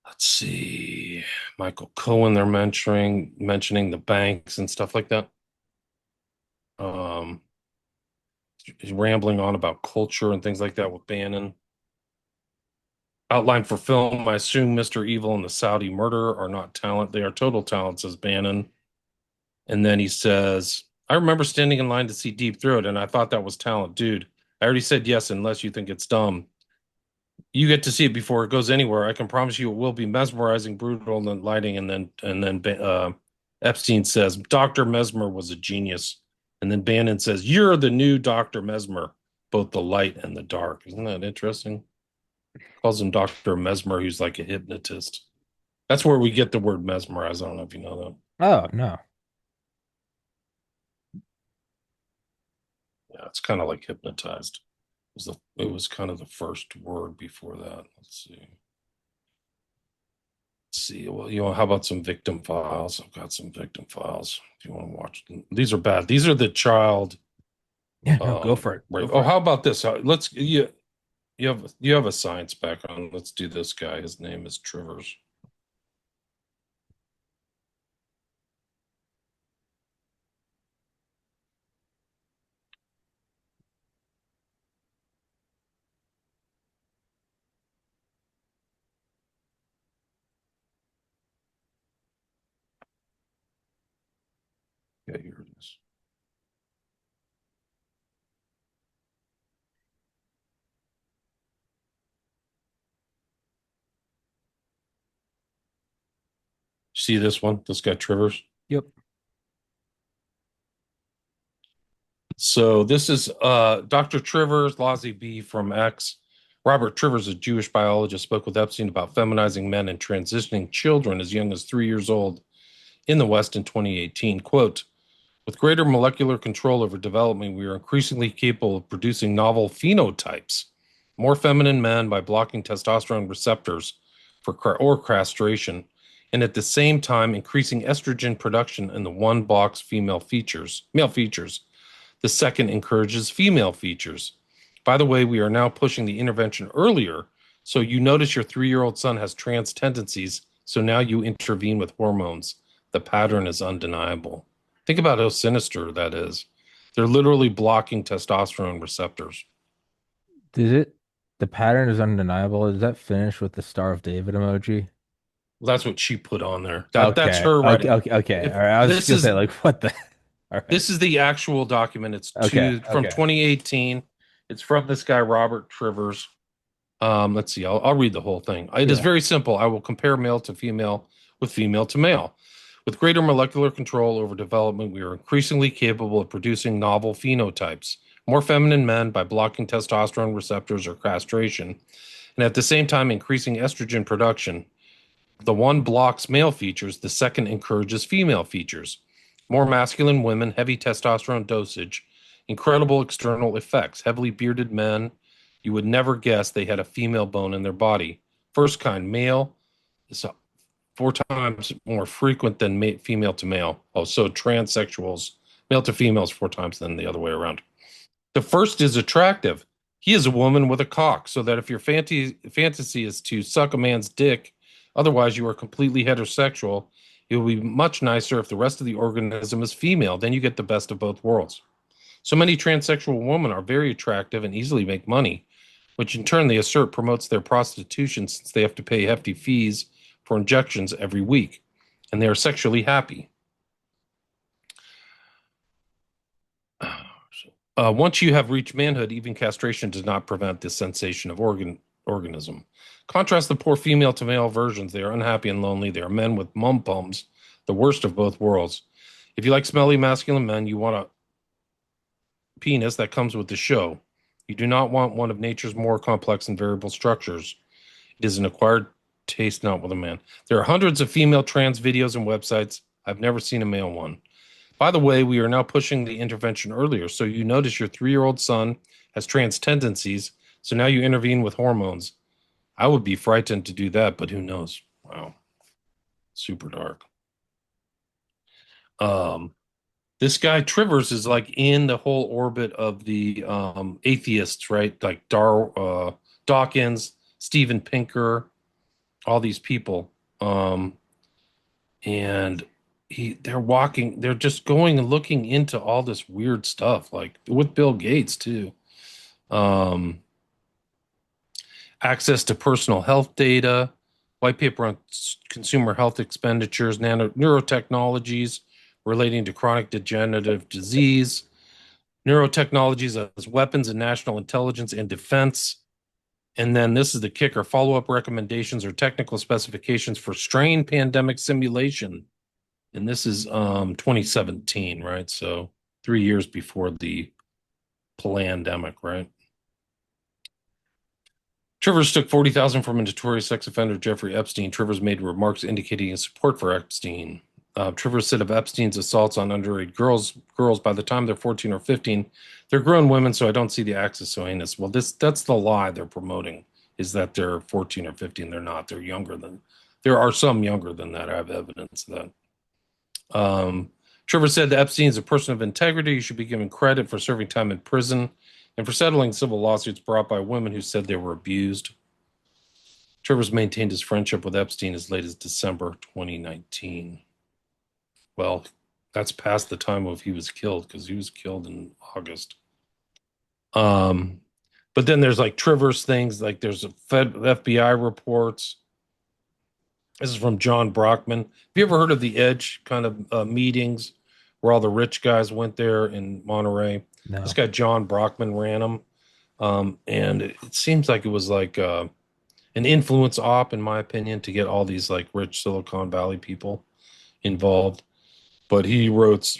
let's see. Michael Cohen, they're mentioning the banks and stuff like that. Um, he's rambling on about culture and things like that with Bannon. Outline for film. I assume Mr. Evil and the Saudi murder are not talent. They are total talent, says Bannon. And then he says, I remember standing in line to see Deep Throat, and I thought that was talent. Dude, I already said yes, unless you think it's dumb. You get to see it before it goes anywhere. I can promise you it will be mesmerizing, brutal, and then lighting. And then Epstein says, Dr. Mesmer was a genius. And then Bannon says, you're the new Dr. Mesmer, both the light and the dark. Isn't that interesting? Calls him Dr. Mesmer, who's like a hypnotist. That's where we get the word mesmerize. I don't know if you know that. Oh, no. Yeah, it's kind of like hypnotized. It was kind of the first word before that. Let's see. Well, how about some victim files? I've got some victim files if you want to watch them. These are bad. These are the child. Yeah, no, go for it. Right. Go for it. How about this? You have a science background. Let's do this guy. His name is Trivers. Yeah, here it is. See this one? This guy Trivers. Yep. So this is Dr. Trivers, Lazy B from X. Robert Trivers, a Jewish biologist, spoke with Epstein about feminizing men and transitioning children as young as 3 years old in the West in 2018. Quote, with greater molecular control over development, we are increasingly capable of producing novel phenotypes, more feminine men by blocking testosterone receptors or castration, and at the same time increasing estrogen production in the one blocks male features. The second encourages female features. By the way, we are now pushing the intervention earlier. So you notice your 3-year-old son has trans tendencies. So now you intervene with hormones. The pattern is undeniable. Think about how sinister that is. They're literally blocking testosterone receptors. The pattern is undeniable. Is that finished with the Star of David emoji? Well, that's what she put on there. That's Okay. her Okay. writing. Okay. If All right. I was just this gonna is say, like, what the? All right. this is the actual document. It's Okay. from Okay. 2018. It's from this guy Robert Trivers. Let's see. I'll read the whole thing. It is Yeah. very simple. I will compare male to female with female to male. With greater molecular control over development, we are increasingly capable of producing novel phenotypes, more feminine men by blocking testosterone receptors or castration, and at the same time increasing estrogen production. The one blocks male features, the second encourages female features. More masculine women, heavy testosterone dosage, incredible external effects. Heavily bearded men, you would never guess they had a female bone in their body. First kind, male, is 4 times more frequent than female to male. Oh, so transsexuals, male to females, 4 times than the other way around. The first is attractive. He is a woman with a cock, so that if your fantasy is to suck a man's dick, otherwise you are completely heterosexual, it will be much nicer if the rest of the organism is female. Then you get the best of both worlds. So many transsexual women are very attractive and easily make money, which in turn they assert promotes their prostitution since they have to pay hefty fees for injections every week, and they are sexually happy. Once you have reached manhood, even castration does not prevent the sensation of organism. Contrast the poor female to male versions. They are unhappy and lonely. They are men with mum-pums, the worst of both worlds. If you like smelly masculine men, you want a penis that comes with the show. You do not want one of nature's more complex and variable structures. It is an acquired taste, not with a man. There are hundreds of female trans videos and websites. I've never seen a male one. By the way, we are now pushing the intervention earlier. So you notice your 3-year-old son has trans tendencies. So now you intervene with hormones. I would be frightened to do that, but who knows? Wow. Super dark. This guy Trivers is like in the whole orbit of the atheists, right? Like Dawkins, Steven Pinker, all these people. And they're just going and looking into all this weird stuff, like with Bill Gates too. Um, Access to personal health data, white paper on consumer health expenditures, neurotechnologies relating to chronic degenerative disease, neurotechnologies as weapons in national intelligence and defense. And then this is the kicker, follow-up recommendations or technical specifications for strain pandemic simulation. And this is 2017, right? So 3 years before the pandemic, right? Trivers took $40,000 from a notorious sex offender, Jeffrey Epstein. Trivers made remarks indicating his support for Epstein. Trivers said of Epstein's assaults on underage girls, by the time they're 14 or 15, they're grown women, so I don't see the acts as so heinous. Well, that's the lie they're promoting, is that they're 14 or 15. They're not. They're younger than. There are some younger than that. I have evidence of that. Trevor said that Epstein is a person of integrity. He should be given credit for serving time in prison and for settling civil lawsuits brought by women who said they were abused. Trivers maintained his friendship with Epstein as late as December 2019. Well, that's past the time of he was killed, because he was killed in August. But then there's like Trivers things, like there's a FBI reports. This is from John Brockman. Have you ever heard of the Edge kind of meetings where all the rich guys went there in Monterey? No. This guy John Brockman ran them, and it seems like it was like an influence op, in my opinion, to get all these like rich Silicon Valley people involved. But he writes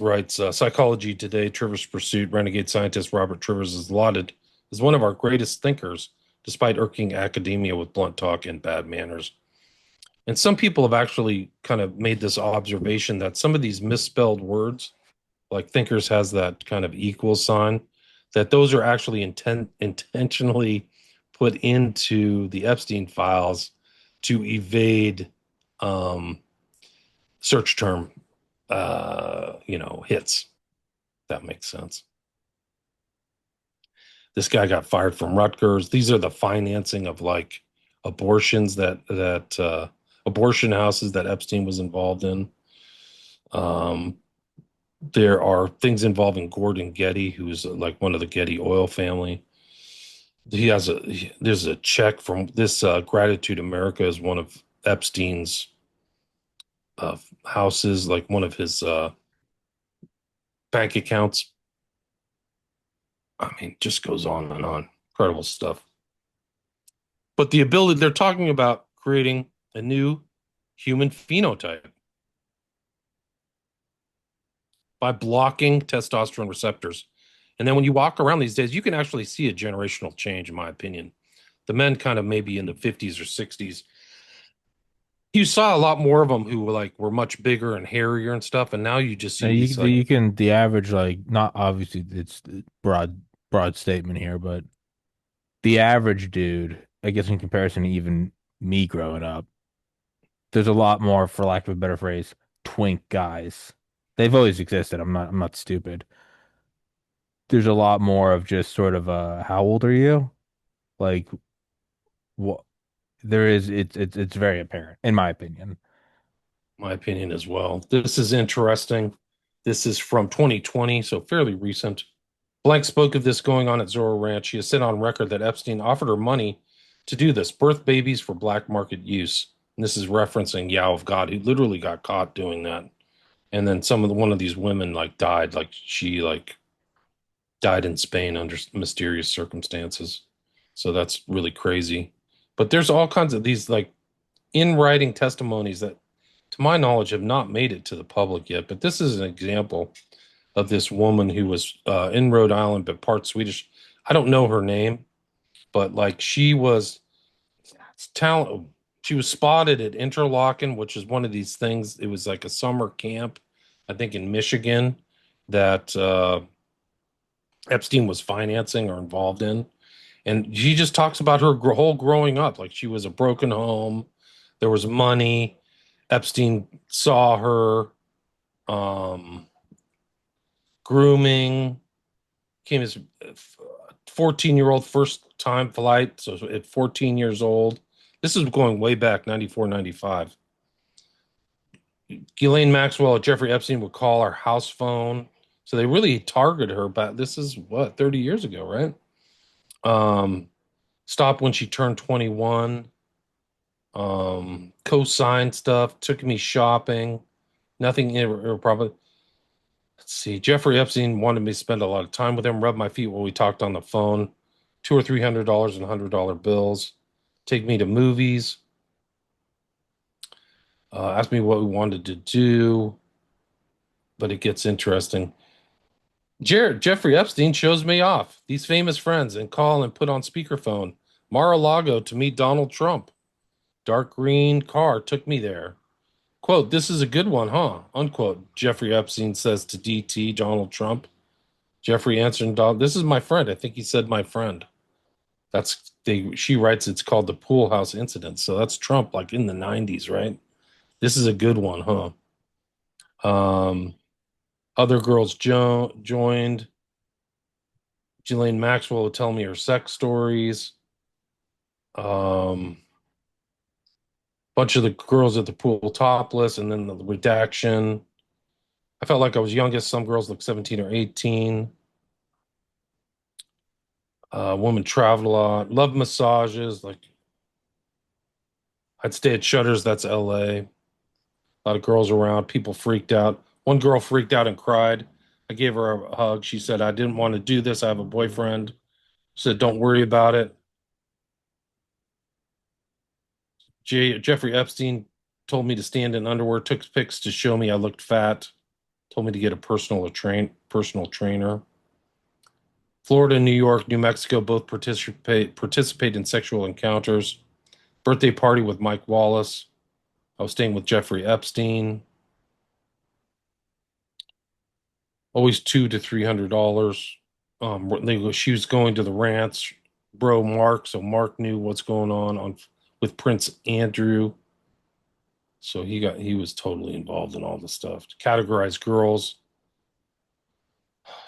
Psychology Today, Trivers Pursuit, renegade scientist Robert Trivers is lauded as one of our greatest thinkers, despite irking academia with blunt talk and bad manners. And some people have actually kind of made this observation that some of these misspelled words, like thinkers has that kind of equal sign, that those are actually intentionally put into the Epstein files to evade search term hits. That makes sense. This guy got fired from Rutgers. These are the financing of like abortions that abortion houses that Epstein was involved in. There are things involving Gordon Getty, who's like one of the Getty oil family. There's a check from this Gratitude America is one of Epstein's houses, like one of his bank accounts. I mean, just goes on and on. Incredible stuff. But the ability, they're talking about creating a new human phenotype by blocking testosterone receptors. And then when you walk around these days, you can actually see a generational change, in my opinion. The men kind of maybe in the 50s or 60s. You saw a lot more of them who were much bigger and hairier and stuff, and now you just Now see these like you can the average like not obviously it's broad statement here, but the average dude, I guess in comparison to even me growing up, there's a lot more, for lack of a better phrase, twink guys. They've always existed. I'm not stupid. There's a lot more of just sort of how old are you? Like what there is it's very apparent in my opinion. my opinion as well. This is interesting. This is from 2020, so fairly recent. Blank spoke of this going on at Zorro Ranch. She has said on record that Epstein offered her money to do this, birth babies for black market use. And this is referencing Yao of God, who literally got caught doing that. And then one of these women died, she died in Spain under mysterious circumstances. So that's really crazy. But there's all kinds of these in writing testimonies that, to my knowledge, have not made it to the public yet. But this is an example of this woman who was in Rhode Island, but part Swedish. I don't know her name, but she was talent. She was spotted at Interlochen, which is one of these things. It was like a summer camp, I think in Michigan, that Epstein was financing or involved in. And she just talks about her whole growing up. Like she was a broken home. There was money. Epstein saw her grooming. Came as 14-year-old first time flight. So at 14 years old, this is going way back, 94, 95. Ghislaine Maxwell and Jeffrey Epstein would call our house phone. So they really targeted her, but this is 30 years ago, right? Stopped when she turned 21. Co-signed stuff, took me shopping. Nothing improper. Let's see. Jeffrey Epstein wanted me to spend a lot of time with him, rub my feet while we talked on the phone. $200 or $300 in $100 bills. Take me to movies. Asked me what we wanted to do. But it gets interesting. Jeffrey Epstein shows me off. These famous friends and call and put on speakerphone. Mar-a-Lago to meet Donald Trump. Dark green car took me there. Quote, this is a good one, huh? Unquote. Jeffrey Epstein says to DT, Donald Trump. Jeffrey answered, this is my friend. I think he said my friend. She writes it's called the Pool House Incident. So that's Trump in the 90s, right? This is a good one, huh? Other girls joined. Ghislaine Maxwell would tell me her sex stories. Bunch of the girls at the pool topless, and then the redaction. I felt like I was youngest. Some girls looked 17 or 18. Women traveled a lot. Love massages. I'd stay at Shutters. That's LA. A lot of girls around. People freaked out. One girl freaked out and cried. I gave her a hug. She said, I didn't want to do this. I have a boyfriend. She said, don't worry about it. Jeffrey Epstein told me to stand in underwear, took pics to show me I looked fat, told me to get a personal trainer. Florida, New York, New Mexico both participate in sexual encounters. Birthday party with Mike Wallace. I was staying with Jeffrey Epstein. Always $200 to $300. She was going to the ranch. Bro, Mark. So Mark knew what's going on with Prince Andrew. So he was totally involved in all the stuff. Categorized girls.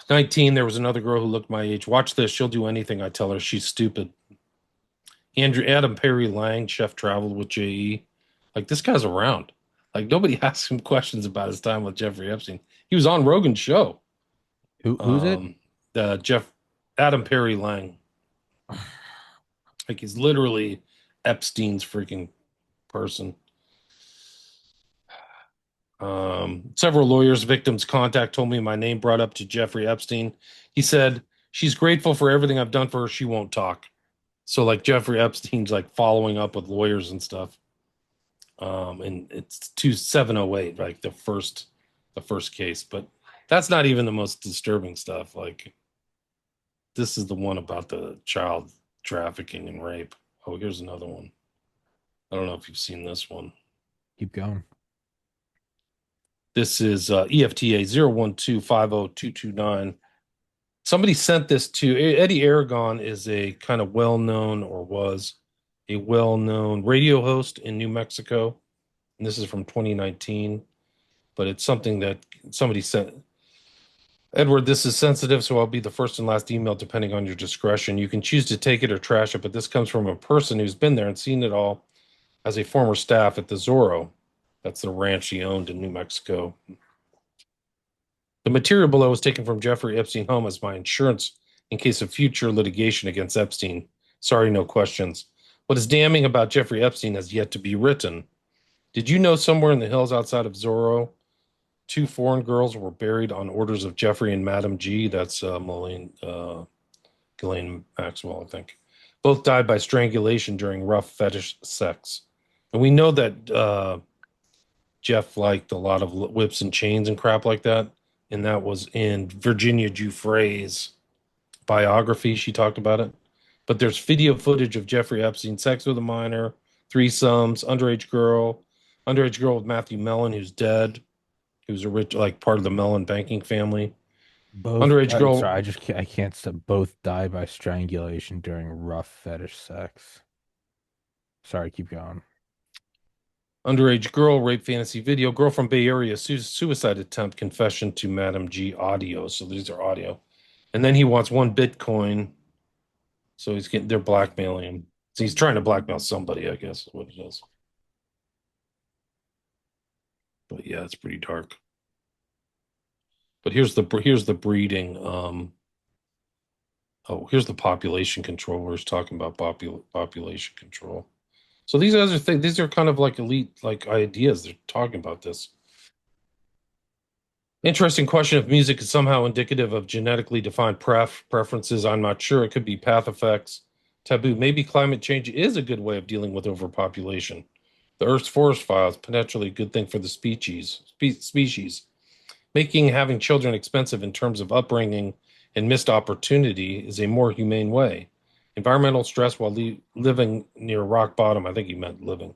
19, there was another girl who looked my age. Watch this. She'll do anything I tell her. She's stupid. Adam Perry Lang, chef traveled with JE. This guy's around. Nobody asks him questions about his time with Jeffrey Epstein. He was on Rogan's show. Who's it? Adam Perry Lang. He's literally Epstein's freaking person. Several lawyers, victims contact told me my name brought up to Jeffrey Epstein. He said, she's grateful for everything I've done for her. She won't talk. So like Jeffrey Epstein's like following up with lawyers and stuff. And it's 2708, like the first case, but that's not even the most disturbing stuff. Like this is the one about the child trafficking and rape. Oh, here's another one. I don't know if you've seen this one. Keep going. This is EFTA 012502229. Somebody sent this to Eddie Aragon is a kind of well-known or was a well-known radio host in New Mexico. And this is from 2019, but it's something that somebody sent. Edward, this is sensitive, so I'll be the first and last email depending on your discretion. You can choose to take it or trash it, but this comes from a person who's been there and seen it all as a former staff at the Zorro. That's the ranch he owned in New Mexico. The material below was taken from Jeffrey Epstein home as my insurance in case of future litigation against Epstein. Sorry, no questions. What is damning about Jeffrey Epstein has yet to be written. Did you know somewhere in the hills outside of Zorro, 2 foreign girls were buried on orders of Jeffrey and Madam G? That's Ghislaine Maxwell, I think. Both died by strangulation during rough fetish sex. And we know that Jeff liked a lot of whips and chains and crap like that. And that was in Virginia Giuffre's biography. She talked about it. But there's video footage of Jeffrey Epstein, sex with a minor, threesomes, underage girl with Matthew Mellon, who's dead, who's a rich, like part of the Mellon banking family. Both. Underage girl. Sorry, I can't stop. Both die by strangulation during rough fetish sex. Sorry, keep going. Underage girl, rape fantasy video, girl from Bay Area, suicide attempt, confession to Madam G audio. So these are audio. And then he wants 1 Bitcoin. So they're blackmailing him. So he's trying to blackmail somebody, I guess is what it is. But yeah, it's pretty dark. But here's the breeding. Here's the population control. We're talking about population control. So these guys these are kind of like elite like ideas. They're talking about this. Interesting question if music is somehow indicative of genetically defined preferences. I'm not sure. It could be path effects, taboo. Maybe climate change is a good way of dealing with overpopulation. The Earth's forest fire is potentially a good thing for the species. Making having children expensive in terms of upbringing and missed opportunity is a more humane way. Environmental stress while living near rock bottom, I think he meant living,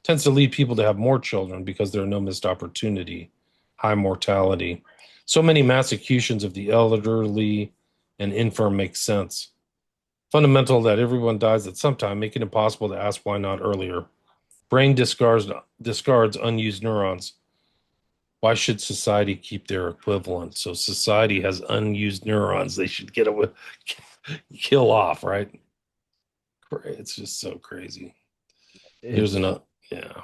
tends to lead people to have more children because there are no missed opportunity, high mortality. So many mass executions of the elderly and infirm make sense. Fundamental that everyone dies at some time, make it impossible to ask why not earlier. Brain discards unused neurons. Why should society keep their equivalent? So society has unused neurons. They should kill off, right? It's just so crazy. Here's another, yeah.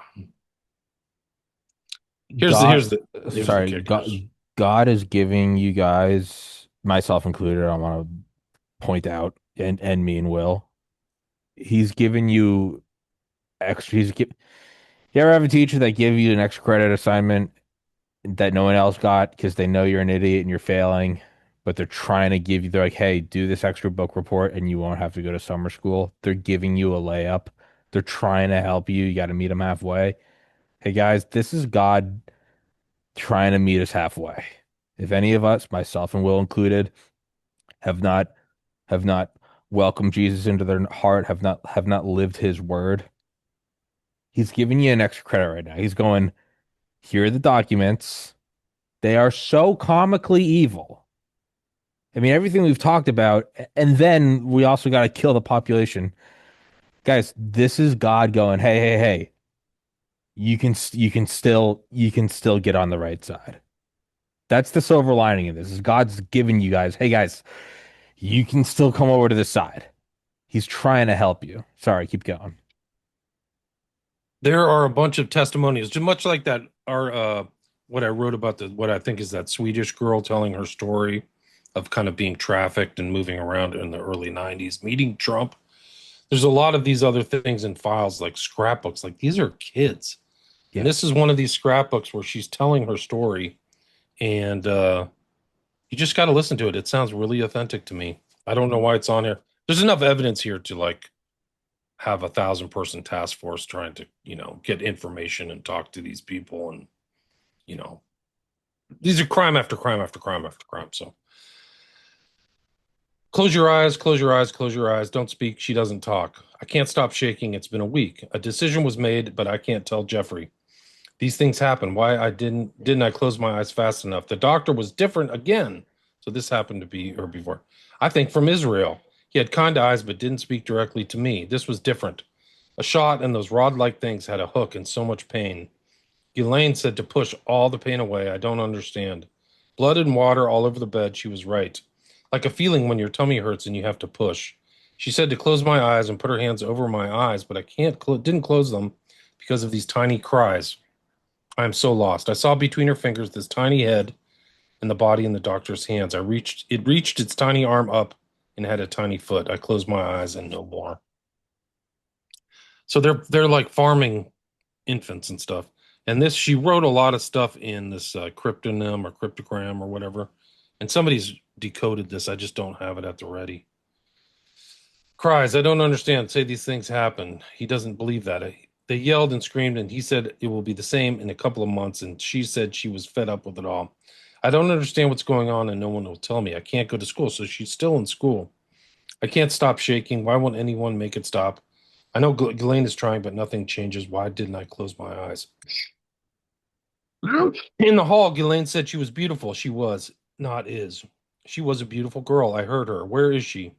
Here's the God is giving you guys, myself included, I want to point out, and me and Will, he's giving you extra. You ever have a teacher that give you an extra credit assignment that no one else got because they know you're an idiot and you're failing, but they're trying to give you, they're like, hey, do this extra book report and you won't have to go to summer school. They're giving you a layup. They're trying to help you. You got to meet them halfway. Hey guys, this is God trying to meet us halfway. If any of us, myself and Will included, have not welcomed Jesus into their heart, have not lived his word, he's giving you an extra credit right now. He's going, here are the documents. They are so comically evil. I mean, everything we've talked about, and then we also got to kill the population. Guys, this is God going, hey, you can still get on the right side. That's the silver lining of this. Is God's giving you guys, hey guys, you can still come over to this side. He's trying to help you. Sorry, keep going. There are a bunch of testimonials, just much like that are what I wrote about what I think is that Swedish girl telling her story of kind of being trafficked and moving around in the early 90s, meeting Trump. There's a lot of these other things in files like scrapbooks. Like these are kids. Yeah. And this is one of these scrapbooks where she's telling her story, and you just got to listen to it. It sounds really authentic to me. I don't know why it's on here. There's enough evidence here to like have 1,000-person task force trying to, get information and talk to these people. And, these are crime after crime after crime after crime. So close your eyes, close your eyes, close your eyes. Don't speak. She doesn't talk. I can't stop shaking. It's been a week. A decision was made, but I can't tell Jeffrey. These things happen. Why I didn't I close my eyes fast enough? The doctor was different again. So this happened to be her before. I think from Israel. He had kind eyes, but didn't speak directly to me. This was different. A shot and those rod-like things had a hook and so much pain. Elaine said to push all the pain away. I don't understand. Blood and water all over the bed. She was right. Like a feeling when your tummy hurts and you have to push. She said to close my eyes and put her hands over my eyes, but I didn't close them because of these tiny cries. I am so lost. I saw between her fingers this tiny head and the body in the doctor's hands. It reached its tiny arm up and had a tiny foot. I closed my eyes and no more. So they're like farming infants and stuff. And this, she wrote a lot of stuff in this cryptonym or cryptogram or whatever. And somebody's decoded this. I just don't have it at the ready. Cries, I don't understand. Say these things happen. He doesn't believe that. They yelled and screamed, and he said it will be the same in a couple of months. And she said she was fed up with it all. I don't understand what's going on, and no one will tell me. I can't go to school, so she's still in school. I can't stop shaking. Why won't anyone make it stop? I know Ghislaine is trying, but nothing changes. Why didn't I close my eyes? In the hall, Ghislaine said she was beautiful. She was, not is. She was a beautiful girl. I heard her. Where is she?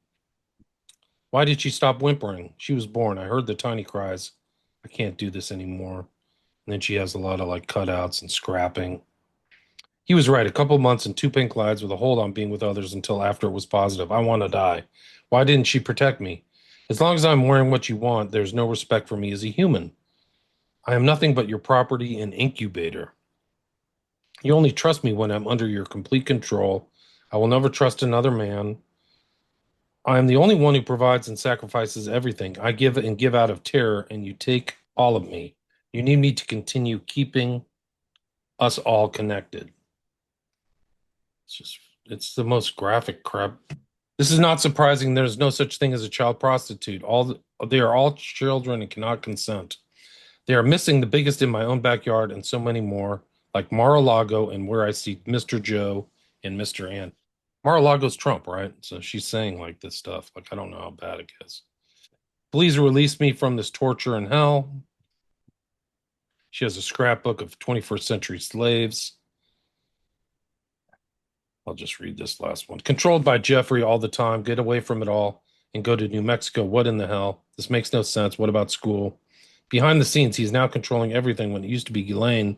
Why did she stop whimpering? She was born. I heard the tiny cries. I can't do this anymore. And then she has a lot of like cutouts and scrapping. He was right. A couple months and 2 pink slides with a hold on being with others until after it was positive. I want to die. Why didn't she protect me? As long as I'm wearing what you want, there's no respect for me as a human. I am nothing but your property and incubator. You only trust me when I'm under your complete control. I will never trust another man. I am the only one who provides and sacrifices everything. I give and give out of terror, and you take all of me. You need me to continue keeping us all connected. It's the most graphic crap. This is not surprising. There's no such thing as a child prostitute. They are all children and cannot consent. They are missing the biggest in my own backyard and so many more, like Mar-a-Lago and where I see Mr. Joe and Mr. Ann. Mar-a-Lago's Trump, right? So she's saying like this stuff. Like, I don't know how bad it is. Please release me from this torture and hell. She has a scrapbook of 21st century slaves. I'll just read this last one. Controlled by Jeffrey all the time. Get away from it all and go to New Mexico. What in the hell? This makes no sense. What about school? Behind the scenes, he's now controlling everything when it used to be Ghislaine,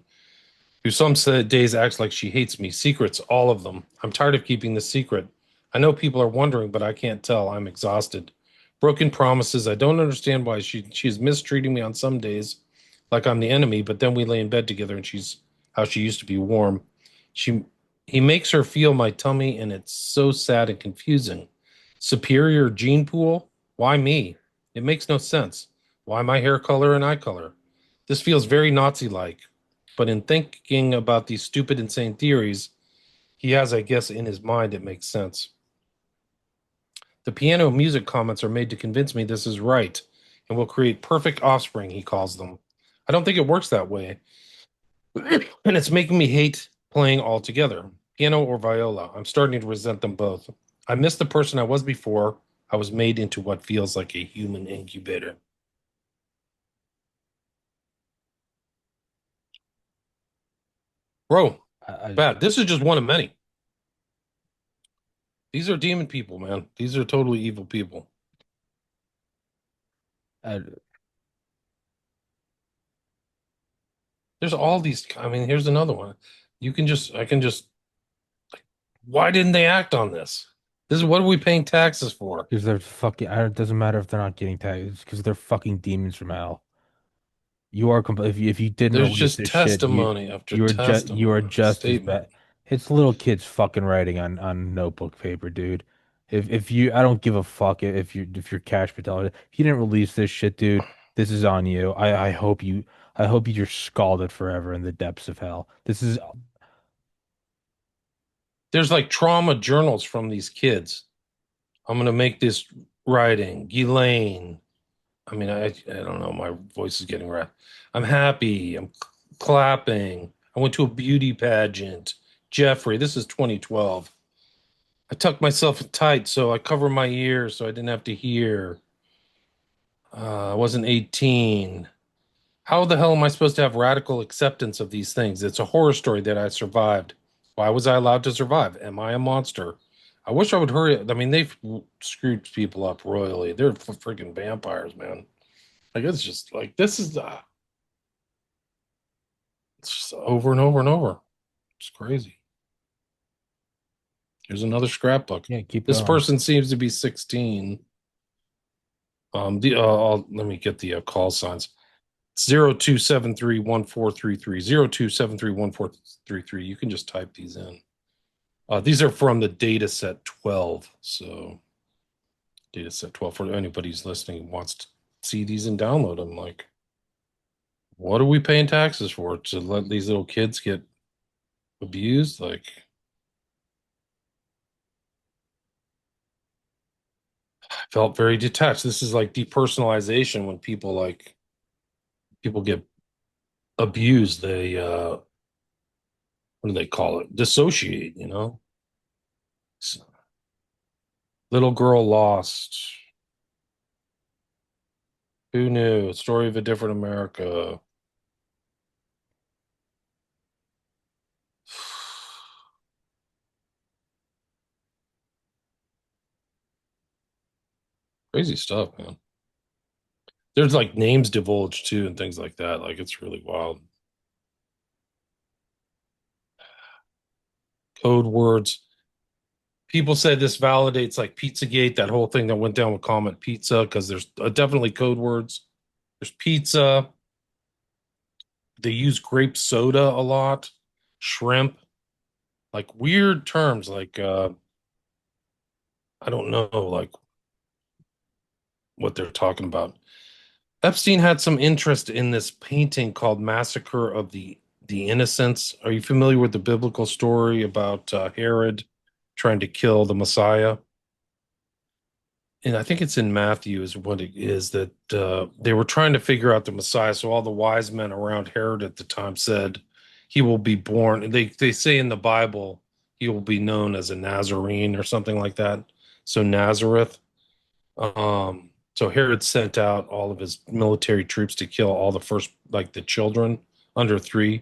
who some days acts like she hates me. Secrets, all of them. I'm tired of keeping this secret. I know people are wondering, but I can't tell. I'm exhausted. Broken promises. I don't understand why she's mistreating me on some days, like I'm the enemy, but then we lay in bed together and she's how she used to be warm. He makes her feel my tummy, and it's so sad and confusing. Superior gene pool? Why me? It makes no sense. Why my hair color and eye color? This feels very Nazi-like. But in thinking about these stupid, insane theories he has, I guess, in his mind, it makes sense. The piano music comments are made to convince me this is right and will create perfect offspring, he calls them. I don't think it works that way. And it's making me hate playing altogether. Piano or viola. I'm starting to resent them both. I miss the person I was before. I was made into what feels like a human incubator. Bro, bad. This is just one of many. These are demon people, man. These are totally evil people. There's all these. I mean, here's another one. Why didn't they act on this? This is what are we paying taxes for? Because they're fucking. It doesn't matter if they're not getting taxed. Because they're fucking demons from hell. You are if you didn't There's release just this shit, testimony after testimony. you are just as Statement. bad. It's little kids fucking writing on notebook paper, dude. If you, I don't give a fuck if you're Cash Patel. If you didn't release this shit, dude, this is on you. I hope you're scalded forever in the depths of hell. This is There's like trauma journals from these kids. I'm gonna make this writing. Ghislaine, I mean, I don't know. My voice is getting right. I'm happy. I'm clapping. I went to a beauty pageant. Jeffrey, this is 2012. I tucked myself in tight so I cover my ears so I didn't have to hear. I wasn't 18. How the hell am I supposed to have radical acceptance of these things? It's a horror story that I survived. Why was I allowed to survive? Am I a monster? I wish I would hurry. I mean, they've screwed people up royally. They're freaking vampires, man. Like it's just like this is it's just over and over and over. It's crazy. Here's another scrapbook. Yeah, keep This going. person seems to be 16. Let me get the call signs. 02731433 02731433. You can just type these in. These are from the data set 12. So data set 12 for anybody who's listening who wants to see these and download them. Like, what are we paying taxes for? To let these little kids get abused? Like, I felt very detached. This is like depersonalization when people get abused. They what do they call it? Dissociate, you know? So, little girl lost. Who knew? Story of a different America. Crazy stuff, man. There's like names divulged too and things like that. Like it's really wild. Code words. People say this validates like Pizzagate, that whole thing that went down with Comet Pizza, because there's definitely code words. There's pizza. They use grape soda a lot, shrimp, like weird terms like I don't know like what they're talking about. Epstein had some interest in this painting called Massacre of the Innocents. Are you familiar with the biblical story about Herod trying to kill the Messiah? And I think it's in Matthew is what it is that they were trying to figure out the Messiah. So all the wise men around Herod at the time said he will be born. And they say in the Bible he will be known as a Nazarene or something like that. So Nazareth. So Herod sent out all of his military troops to kill all the first, like the children under 3,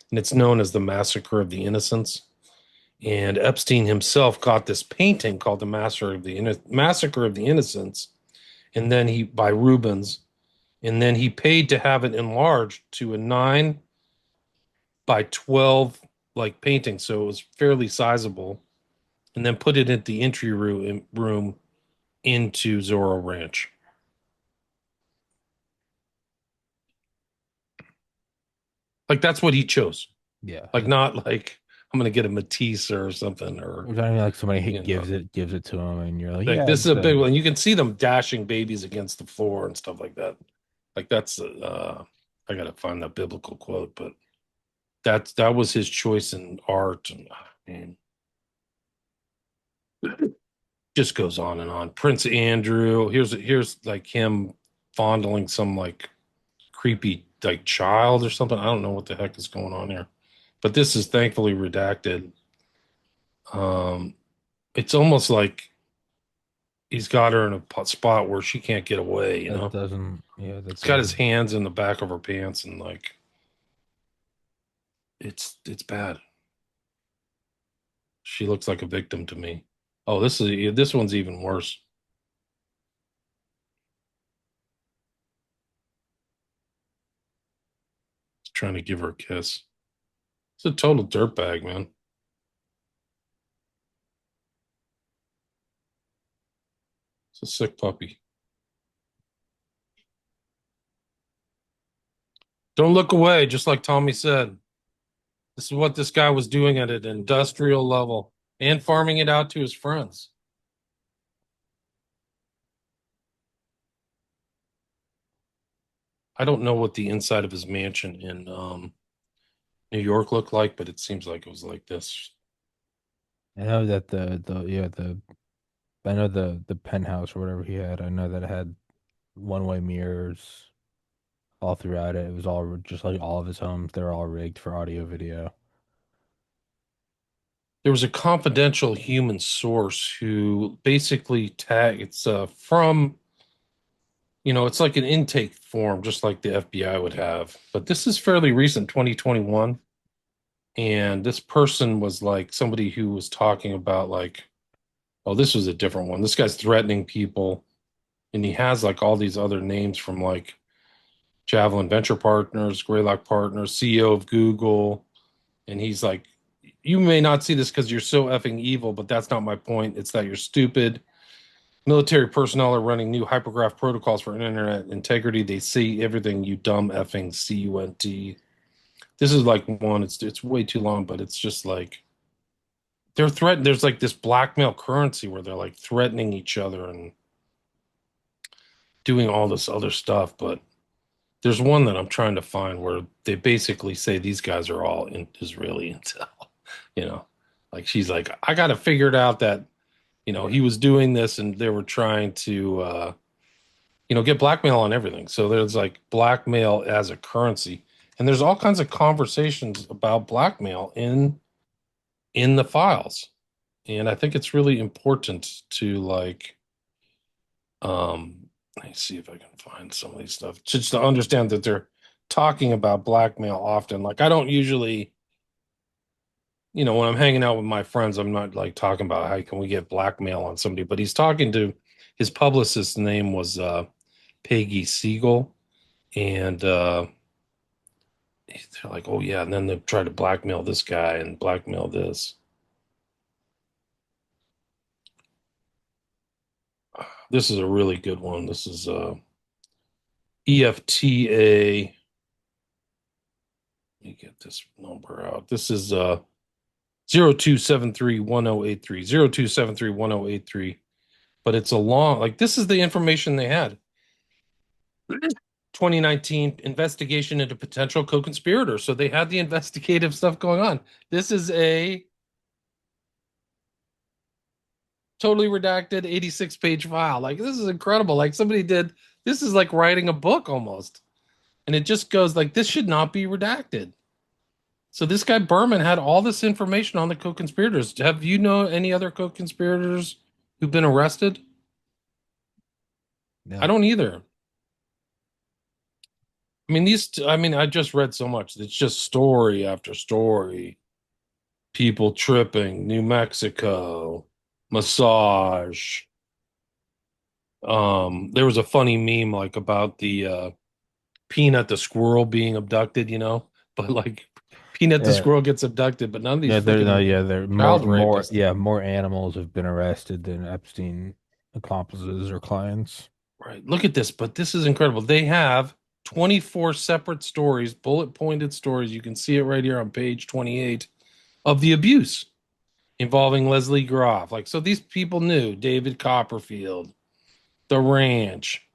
and it's known as the Massacre of the Innocents. And Epstein himself got this painting called the Massacre of the Innocents, and then he by Rubens, and then he paid to have it enlarged to a 9 by 12 like painting, so it was fairly sizable, and then put it at the entry room into Zorro Ranch. Like that's what he chose. Yeah. Like not like I'm gonna get a Matisse or something or Which I mean, like somebody you know gives it to him, and you're like, like yeah, this is it's a big one. You can see them dashing babies against the floor and stuff like that. Like that's I gotta find that biblical quote, but that was his choice in art and just goes on and on. Prince Andrew, here's like him fondling some like creepy like child or something. I don't know what the heck is going on here. But this is thankfully redacted. Um, it's almost like he's got her in a spot where she can't get away, you that know? doesn't yeah that He's got his doesn't hands in the back of her pants and like it's bad. She looks like a victim to me. Oh, this one's even worse. He's trying to give her a kiss. It's a total dirtbag, man. It's a sick puppy. Don't look away, just like Tommy said. This is what this guy was doing at an industrial level and farming it out to his friends. I don't know what the inside of his mansion in New York looked like, but it seems like it was like this. I know that the I know the penthouse or whatever he had. I know that it had one-way mirrors all throughout it. It was all just like all of his homes. They're all rigged for audio video. There was a confidential human source who basically it's from, it's like an intake form, just like the FBI would have. But this is fairly recent, 2021. And this person was like somebody who was talking about like, oh, this was a different one. This guy's threatening people. And he has like all these other names from like Javelin Venture Partners, Greylock Partners, CEO of Google. And he's like, you may not see this because you're so effing evil, but that's not my point. It's that you're stupid. Military personnel are running new hypergraph protocols for internet integrity. They see everything, you dumb effing CUNT. This is like one, it's way too long, but it's just like they're threatening. There's like this blackmail currency where they're like threatening each other and doing all this other stuff. But there's one that I'm trying to find where they basically say these guys are all in Israeli intel. You know, like she's like, I got to figure it out that, he was doing this and they were trying to, get blackmail on everything. So there's like blackmail as a currency. And there's all kinds of conversations about blackmail in the files. And I think it's really important to like, let me see if I can find some of these stuff just to understand that they're talking about blackmail often. Like I don't usually, when I'm hanging out with my friends, I'm not like talking about how can we get blackmail on somebody, but he's talking to his publicist's name was Peggy Siegel. And they're like, oh yeah, and then they try to blackmail this guy and blackmail this. This is a really good one. This is EFTA. Let me get this number out. This is 02731083, 02731083. But it's a long, like this is the information they had. 2019 investigation into potential co-conspirators. So they had the investigative stuff going on. This is a totally redacted 86-page file. Like this is incredible. Like this is like writing a book almost. And it just goes like, this should not be redacted. So this guy Berman had all this information on the co-conspirators. Have you know any other co-conspirators who've been arrested? No. I don't either. I mean, I just read so much. It's just story after story. People tripping, New Mexico, massage. There was a funny meme like about the Peanut the squirrel being abducted, but like Peanut the Yeah. squirrel gets abducted, but none of these Yeah, they're no, freaking yeah, they're child rapists. more animals have been arrested than Epstein accomplices or clients. Right. Look at this, but this is incredible. They have 24 separate stories, bullet pointed stories. You can see it right here on page 28 of the abuse involving Leslie Groff. Like, so these people knew David Copperfield, the ranch.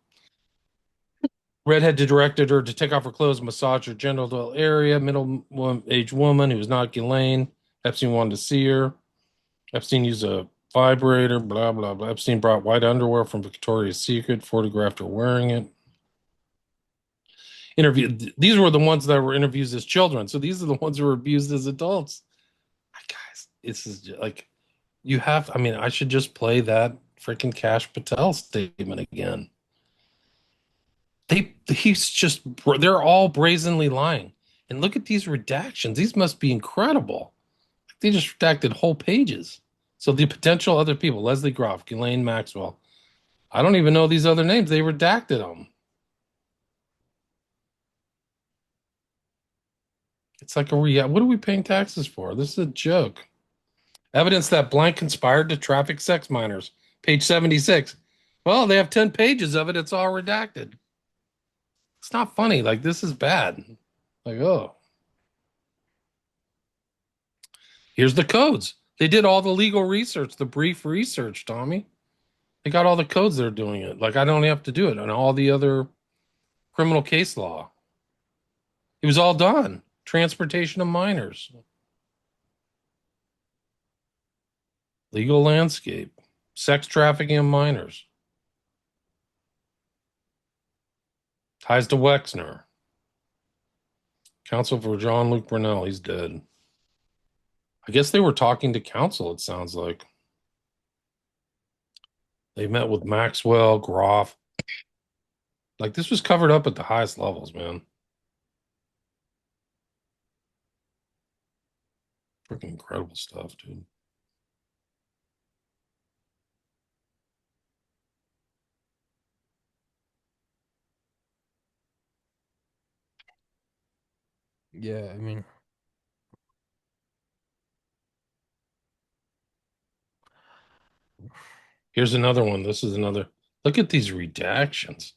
Redhead directed her to take off her clothes, massage her genital area. Middle-aged woman who was not Ghislaine. Epstein wanted to see her. Epstein used a vibrator, blah, blah, blah. Epstein brought white underwear from Victoria's Secret, photographed her wearing it. These were the ones that were interviews as children. So these are the ones who were abused as adults. Guys, this is like, I should just play that freaking Cash Patel statement again. They're all brazenly lying. And look at these redactions. These must be incredible. They just redacted whole pages. So the potential other people, Leslie Groff, Ghislaine Maxwell. I don't even know these other names. They redacted them. It's like what are we paying taxes for? This is a joke. Evidence that blank conspired to traffic sex minors. Page 76. Well, they have 10 pages of it. It's all redacted. It's not funny. Like, this is bad. Like, oh. Here's the codes. They did all the legal research, the brief research, Tommy. They got all the codes they're doing it. Like, I don't have to do it on all the other criminal case law. It was all done. Transportation of minors. Legal landscape. Sex trafficking of minors. Ties to Wexner. Counsel for John Luke Brunel, he's dead. I guess they were talking to counsel, it sounds like. They met with Maxwell, Groff. Like, this was covered up at the highest levels, man. Freaking incredible stuff, dude. Yeah, I mean, Here's another one. This is another. Look at these redactions.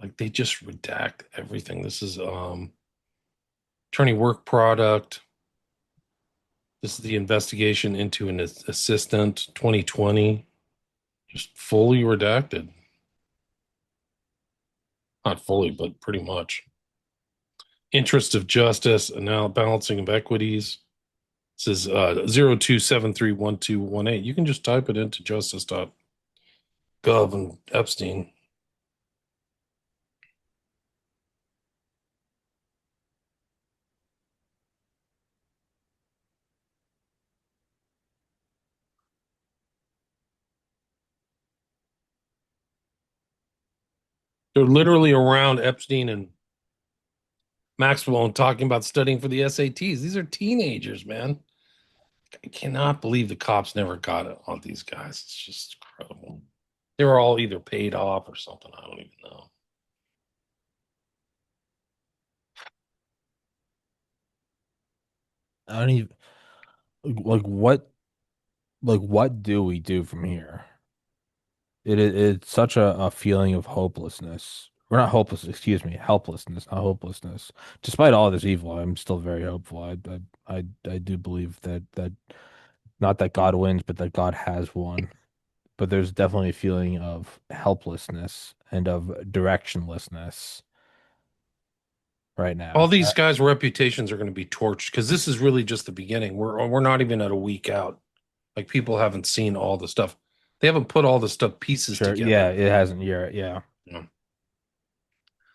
Like, they just redact everything. This is attorney work product. This is the investigation into an assistant 2020. Just fully redacted. Not fully, but pretty much. Interest of justice, and now balancing of equities. This is 02731218. You can just type it into justice.gov and Epstein. They're literally around Epstein and Maxwell and talking about studying for the SATs. These are teenagers, man. I cannot believe the cops never got it on these guys. It's just incredible. They were all either paid off or something. I don't even know. I don't even what do we do from here? It's such a feeling of hopelessness. Or not hopeless, excuse me, helplessness, not hopelessness. Despite all this evil, I'm still very hopeful. I do believe that not that God wins, but that God has won. But there's definitely a feeling of helplessness and of directionlessness right All now. these guys' reputations are going to be torched because this is really just the beginning. We're not even at a week out. Like, people haven't seen all the stuff. They haven't put all the stuff pieces Sure, yeah, together. it hasn't yet. Yeah, Yeah.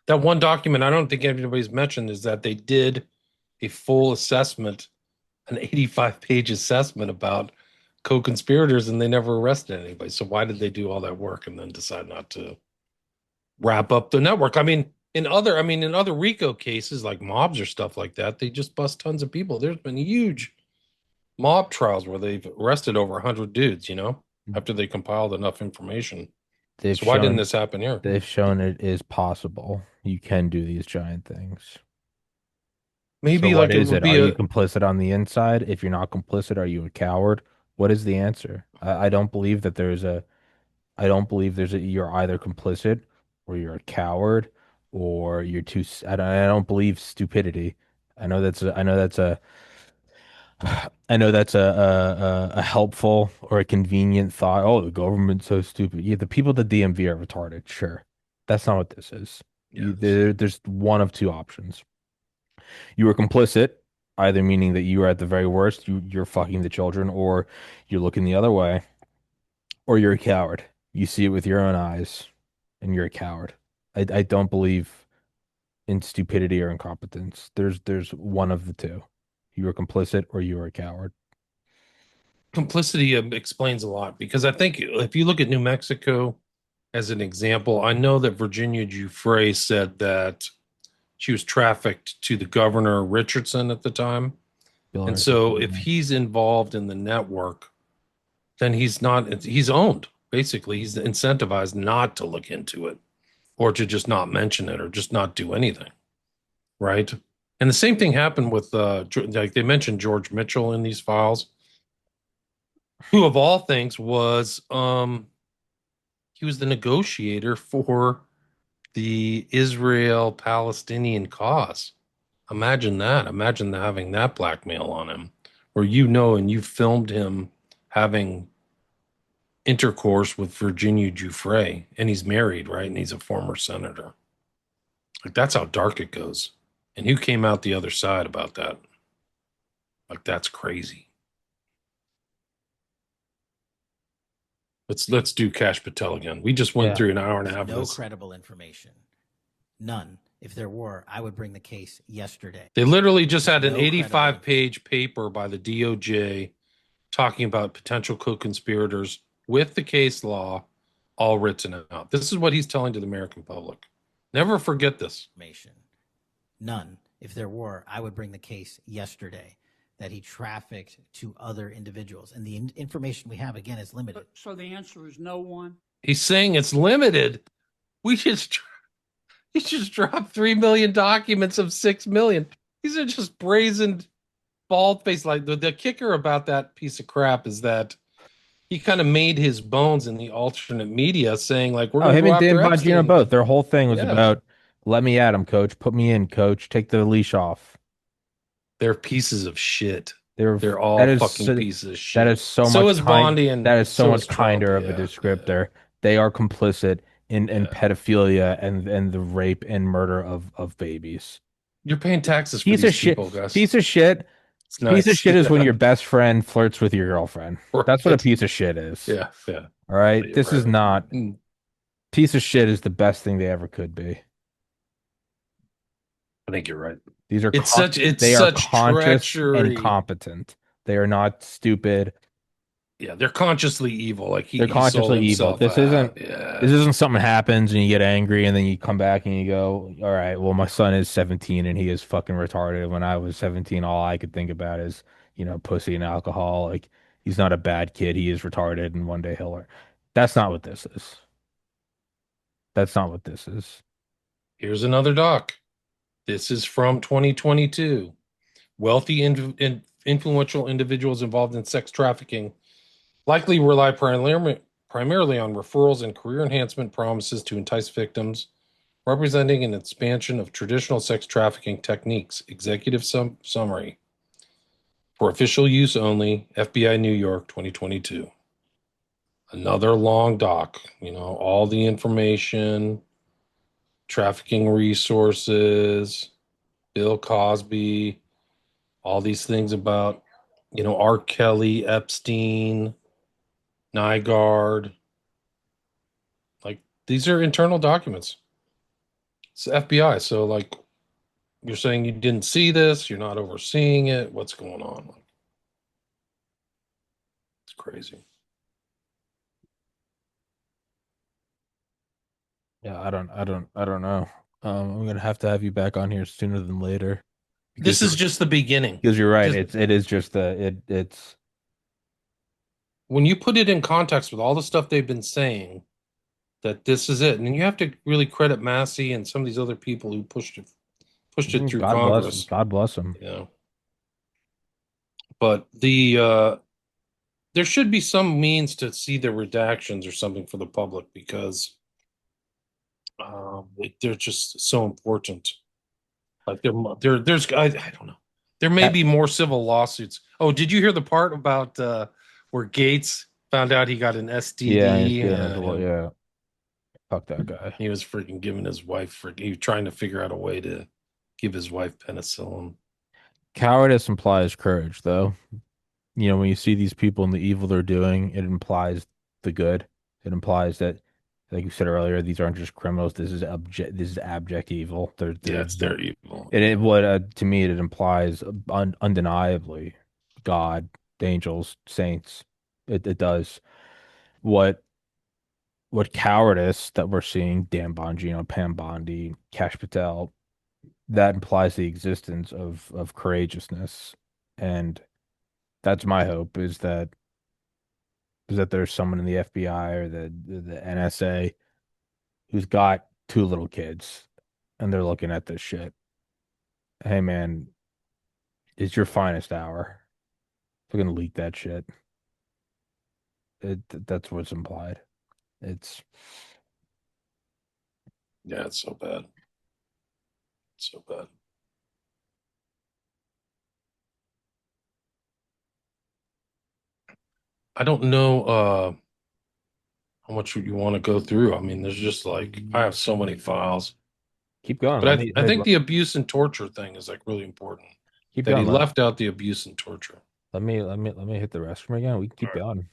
That one document I don't think anybody's mentioned is that they did a full assessment, an 85-page assessment about co-conspirators, and they never arrested anybody. So why did they do all that work and then decide not to wrap up the network? I mean, in other RICO cases like mobs or stuff like that, they just bust tons of people. There's been huge mob trials where they've arrested over 100 dudes, after they compiled enough information. they've So why didn't shown this happen here? they've shown it is possible. You can do these giant things. So Maybe what like it is would it? be Are you a complicit on the inside? If you're not complicit, are you a coward? What is the answer? I don't believe that I don't believe you're either complicit or you're a coward or you're too, I don't believe stupidity. I know that's a helpful or a convenient thought. Oh, the government's so stupid. Yeah, the people at the DMV are retarded. Sure. That's not what this is. yes. There's one of two options. You were complicit, either meaning that you are at the very worst, you're fucking the children, or you're looking the other way, or you're a coward. You see it with your own eyes, and you're a coward. I don't believe in stupidity or incompetence. There's one of the two. You are complicit or you are a coward. Complicity explains a lot because I think if you look at New Mexico as an example, I know that Virginia Giuffre said that she was trafficked to the governor Richardson at the time. Bill And so Richardson, if yeah. he's involved in the network, then he's owned. Basically, he's incentivized not to look into it or to just not mention it or just not do anything. Right. And the same thing happened with, like they mentioned George Mitchell in these files, who of all things was, he was the negotiator for the Israel Palestinian cause. Imagine that. Imagine having that blackmail on him, where and you filmed him having intercourse with Virginia Giuffre, and he's married, right? And he's a former senator. Like, that's how dark it goes. And who came out the other side about that? Like, that's crazy. Let's do Cash Patel again. We just went Yeah. through an hour and a half of No this. credible information. None. If there were, I would bring the case yesterday. They literally just had an No 85-page paper by the DOJ talking about potential co-conspirators with the case law all written out. This is what he's telling to the American public. Never forget this. Information. None. If there were, I would bring the case yesterday that he trafficked to other individuals. And the information we have, again, is limited. So the answer is no one? He's saying it's limited. We just he just dropped 3 million documents of 6 million. These are just brazen, bald faced. Like the kicker about that piece of crap is that he kind of made his bones in the alternate media, saying like, "We're going to him go and Dan after Bongino Epstein." both. Their whole thing was Yeah. about, let me at him, coach. Put me in, coach. Take the leash off. They're pieces of shit. They're They're all that is fucking so- pieces of shit. That is so So much is Bondi, and that is so so much is Trump, kinder of a yeah, descriptor. They are complicit in Yeah. pedophilia and the rape and murder of babies. You're paying taxes for Piece these of shit. people, guys. Piece of shit. It's nice. Piece of shit is when Yeah. your best friend flirts with your girlfriend. That's what a Right. piece of shit is. Yeah, yeah. All right. You're This is right. not. Piece of shit is the best thing they ever could be. I think you're right. These are It's such conscious treachery. and competent. They are not stupid. Yeah, they're consciously evil. Like They're he sold consciously evil. himself This out. isn't something happens and you get angry and then you come back and you go, all right, well, my son is 17 and he is fucking retarded. When I was 17, all I could think about is, pussy and alcohol. Like, he's not a bad kid. He is retarded and one day he'll learn. That's not what this is. That's not what this is. Here's another doc. This is from 2022. Wealthy influential individuals involved in sex trafficking likely rely primarily on referrals and career enhancement promises to entice victims, representing an expansion of traditional sex trafficking techniques. Executive summary. For official use only, FBI New York 2022. Another long doc, all the information, trafficking resources, Bill Cosby, all these things about, R. Kelly, Epstein, Nygaard. Like, these are internal documents. It's the FBI. So, like, you're saying you didn't see this, you're not overseeing it. What's going on? Like, it's crazy. Yeah, I don't know. I'm gonna have to have you back on here sooner than later. This is just the beginning. Because you're right. Just- It is just it's When you put it in context with all the stuff they've been saying, that this is it. And you have to really credit Massey and some of these other people who pushed it through God Congress. bless him. God bless him. But there should be some means to see the redactions or something for the public, because they're just so important. Like there's I don't know. There may be more civil lawsuits. Oh, did you hear the part about where Gates found out he got an STD? Yeah. Fuck that guy. He was freaking giving his wife he was trying to figure out a way to give his wife penicillin. Cowardice implies courage, though. When you see these people and the evil they're doing, it implies the good. It implies that, like you said earlier, these aren't just criminals. This is abject evil. It's their evil. To me, it implies undeniably God, angels, saints. It does. What cowardice that we're seeing, Dan Bongino, Pam Bondi, Cash Patel, that implies the existence of courageousness. And that's my hope, is that there's someone in the FBI or the NSA who's got two little kids and they're looking at this shit. Hey man, it's your finest hour. We're gonna leak that shit. That's what's implied. It's It's so bad. So bad. I don't know how much you want to go through. I mean, there's just like I have so many files. keep going. But I think the abuse and torture thing is like really important. keep That going. he left out the abuse and torture. Let me hit the restroom again. We can keep going.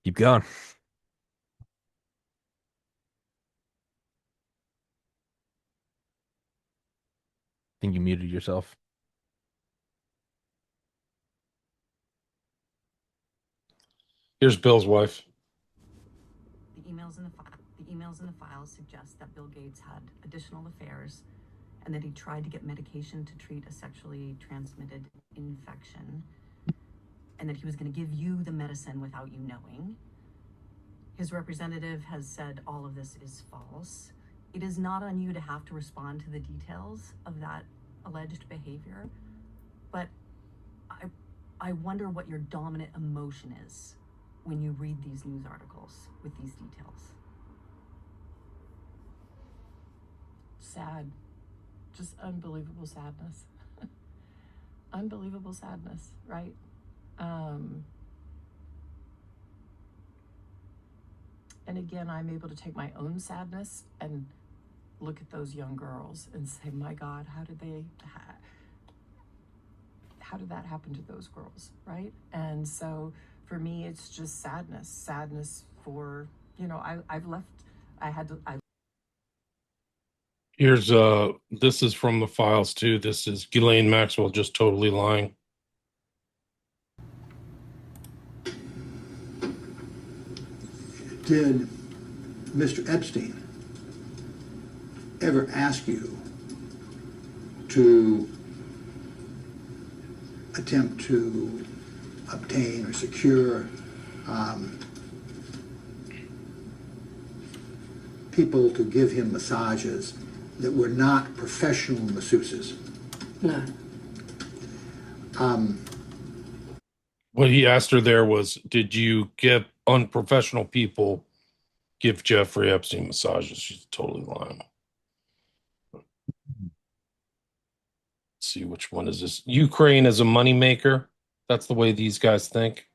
Keep going. Think you muted yourself. Here's Bill's wife. The emails in the files suggest that Bill Gates had additional affairs and that he tried to get medication to treat a sexually transmitted infection, and that he was going to give you the medicine without you knowing. His representative has said all of this is false. It is not on you to have to respond to the details of that alleged behavior, but I wonder what your dominant emotion is when you read these news articles with these details. Sad. Just unbelievable sadness. Unbelievable sadness, right? And again, I'm able to take my own sadness and look at those young girls and say, my God, how did that happen to those girls, right? And so for me, it's just sadness for, Here's this is from the files too. This is Ghislaine Maxwell just totally lying. Did Mr. Epstein ever ask you to attempt to obtain or secure people to give him massages that were not professional masseuses? no. What he asked her there was, did you get unprofessional people give Jeffrey Epstein massages? She's totally lying. Let's see, which one is this? Ukraine as a moneymaker. That's the way these guys think.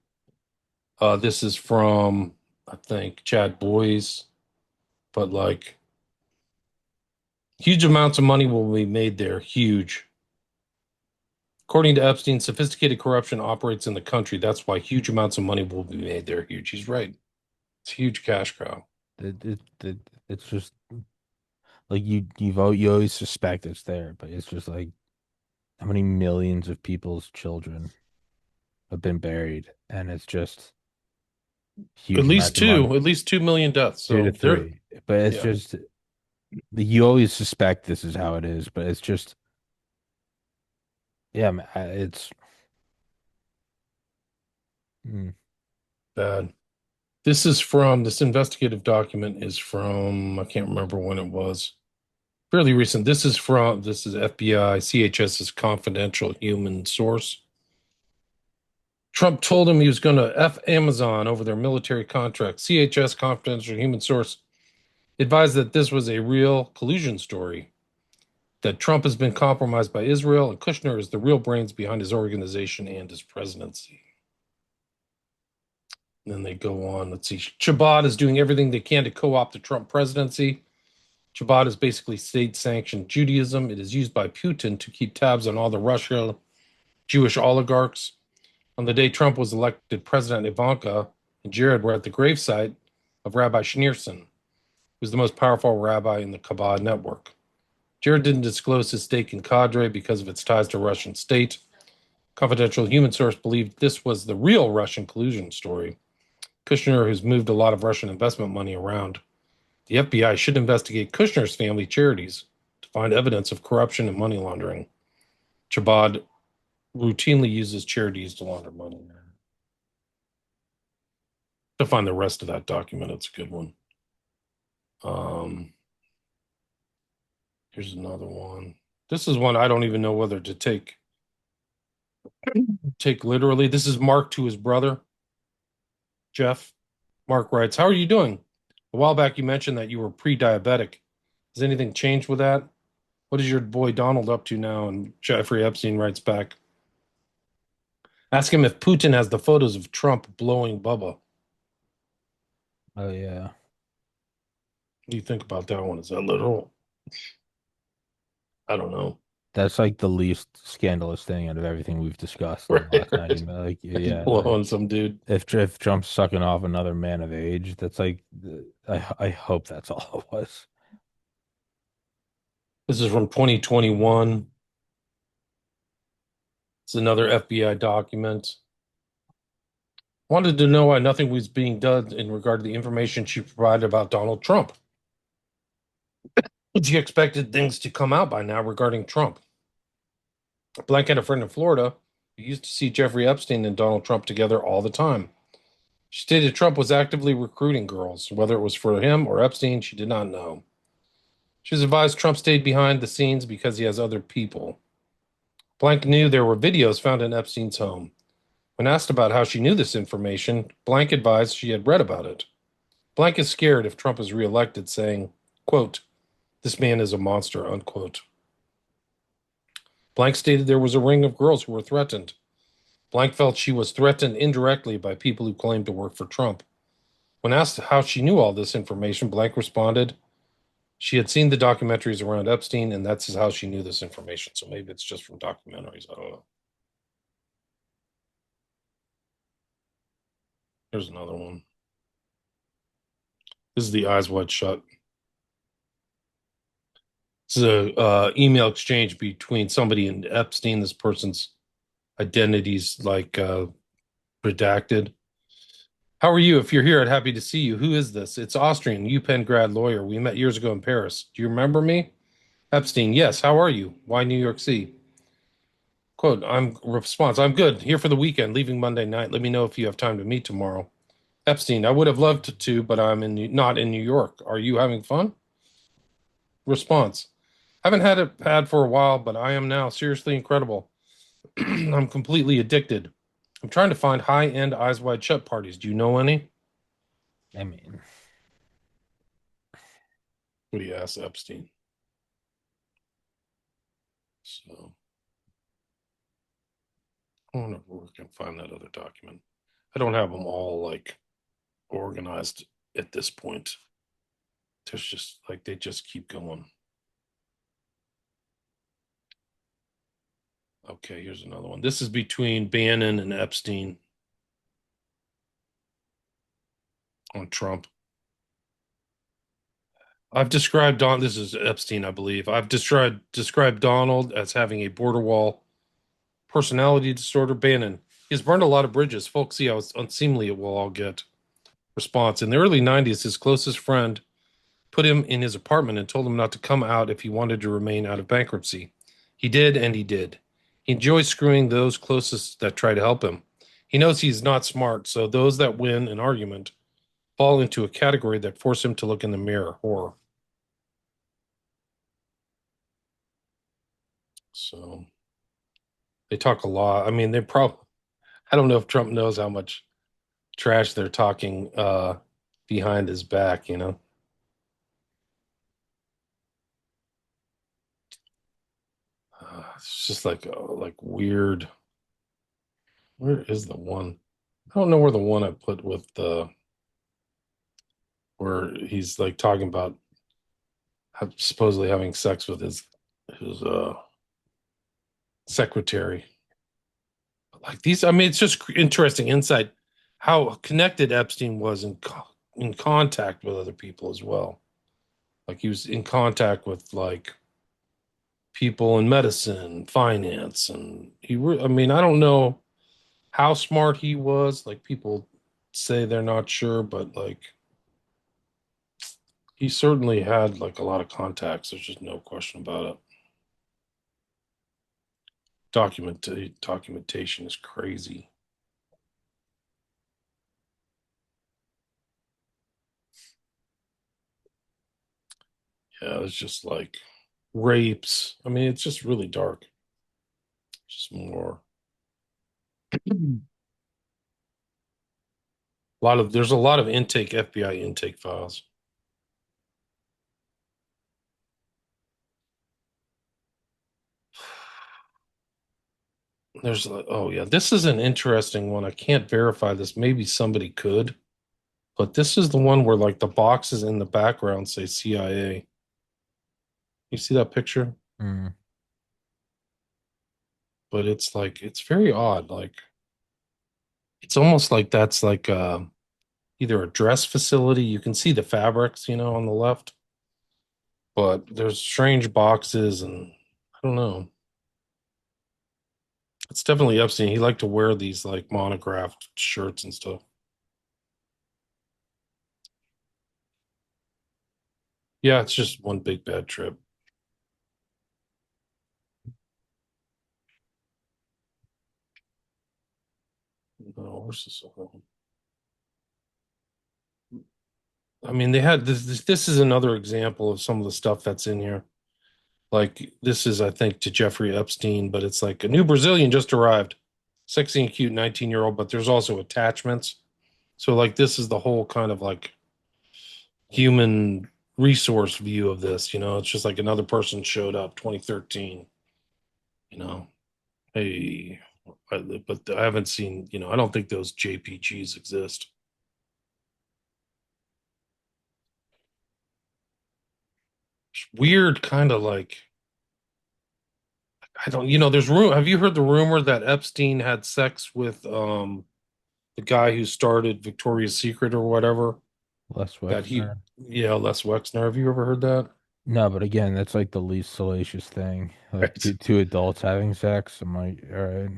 This is from, I think, Chad Boys. But like, huge amounts of money will be made there. Huge. According to Epstein, sophisticated corruption operates in the country. That's why huge amounts of money will be made there. Huge. He's right. It's a huge cash cow. It's just like you always suspect it's there, but it's just like how many millions of people's children have been buried, and it's just huge At least amounts of money. at least 2 million deaths. Two So to three. But it's yeah. just you always suspect this is how it is, but it's just yeah, man, it's Bad. This investigative document is from, I can't remember when it was. Fairly recent. This is FBI, CHS's confidential human source. Trump told him he was going to F Amazon over their military contract. CHS confidential human source advised that this was a real collusion story, that Trump has been compromised by Israel, and Kushner is the real brains behind his organization and his presidency. And then they go on. Let's see. Chabad is doing everything they can to co-opt the Trump presidency. Chabad is basically state-sanctioned Judaism. It is used by Putin to keep tabs on all the Russian Jewish oligarchs. On the day Trump was elected president, Ivanka and Jared were at the gravesite of Rabbi Schneerson, who was the most powerful rabbi in the Chabad network. Jared didn't disclose his stake in cadre because of its ties to Russian state. Confidential human source believed this was the real Russian collusion story. Kushner has moved a lot of Russian investment money around. The FBI should investigate Kushner's family charities to find evidence of corruption and money laundering. Chabad routinely uses charities to launder money. To find the rest of that document, it's a good one. Here's another one. This is one I don't even know whether to take literally. This is Mark to his brother, Jeff. Mark writes, "How are you doing? A while back you mentioned that you were pre-diabetic. Has anything changed with that? What is your boy Donald up to now?" And Jeffrey Epstein writes back, "Ask him if Putin has the photos of Trump blowing Bubba." oh yeah. What do you think about that one? Is that literal? I don't know. That's like the least scandalous thing out of everything we've discussed in the last 90 minutes. Like, yeah, blowing some dude. if Trump's sucking off another man of age, that's like, I hope that's all it was. This is from 2021. It's another FBI document. Wanted to know why nothing was being done in regard to the information she provided about Donald Trump. She expected things to come out by now regarding Trump. Blank had a friend in Florida who used to see Jeffrey Epstein and Donald Trump together all the time. She stated Trump was actively recruiting girls. Whether it was for him or Epstein, she did not know. She was advised Trump stayed behind the scenes because he has other people. Blank knew there were videos found in Epstein's home. When asked about how she knew this information, Blank advised she had read about it. Blank is scared if Trump is reelected, saying, quote, "This man is a monster," unquote. Blank stated there was a ring of girls who were threatened. Blank felt she was threatened indirectly by people who claimed to work for Trump. When asked how she knew all this information, Blank responded, she had seen the documentaries around Epstein, and that's how she knew this information. So maybe it's just from documentaries. I don't know. Here's another one. This is the Eyes Wide Shut. This is a email exchange between somebody and Epstein. This person's identity's like redacted. How are you? If you're here, I'd happy to see you. Who is this? It's Austrian, UPenn grad lawyer. We met years ago in Paris. Do you remember me? Epstein, yes. How are you? Why New York City? Quote, response, I'm good. Here for the weekend, leaving Monday night. Let me know if you have time to meet tomorrow. Epstein, I would have loved to, but I'm not in New York. Are you having fun? Response, haven't had a pad for a while, but I am now. Seriously incredible. I'm completely addicted. I'm trying to find high-end Eyes Wide Shut parties. Do you know any? I mean, What do you ask Epstein? So, I wonder if we can find that other document. I don't have them all like organized at this point. There's just like they just keep going. Okay, here's another one. This is between Bannon and Epstein on Trump. I've described this is Epstein, I believe. I've described Donald as having a border wall personality disorder. Bannon, he's burned a lot of bridges. Folks see how unseemly it will all get. Response, in the early 90s, his closest friend put him in his apartment and told him not to come out if he wanted to remain out of bankruptcy. He did, and he did. He enjoys screwing those closest that try to help him. He knows he's not smart, so those that win an argument fall into a category that force him to look in the mirror. Horror. So they talk a lot. I mean, I don't know if Trump knows how much trash they're talking behind his back, you know. It's just like weird. Where is the one? I don't know where the one I put with the where he's like talking about supposedly having sex with his secretary. Like these, I mean, it's just interesting insight how connected Epstein was in contact with other people as well. Like he was in contact with like people in medicine, finance, and I mean, I don't know how smart he was. Like people say they're not sure, but like he certainly had like a lot of contacts. There's just no question about it. Documentation is crazy. Yeah, it's just like rapes. I mean, it's just really dark. Just more. There's a lot of FBI intake files. Oh yeah, this is an interesting one. I can't verify this. Maybe somebody could, but this is the one where like the boxes in the background say CIA. You see that picture? mm. but it's like it's very odd. Like it's almost like that's like either a dress facility. You can see the fabrics, on the left, but there's strange boxes, and I don't know. It's definitely Epstein. He liked to wear these like monographed shirts and stuff. Yeah, it's just one big bad trip. No, where's this one? I mean, they had this is another example of some of the stuff that's in here. Like this is, I think, to Jeffrey Epstein, but it's like a new Brazilian just arrived, sexy and cute 19-year-old, but there's also attachments. So like this is the whole kind of like human resource view of this, it's just like another person showed up 2013, you know. Hey, but I haven't seen, I don't think those JPGs exist. Weird kind of like I don't, there's room. Have you heard the rumor that Epstein had sex with the guy who started Victoria's Secret or whatever? Les That he, Wexner. yeah, Les Wexner. Have you ever heard that? No, but again, that's like the least salacious thing. Like Right. two adults having sex. I'm like, all right,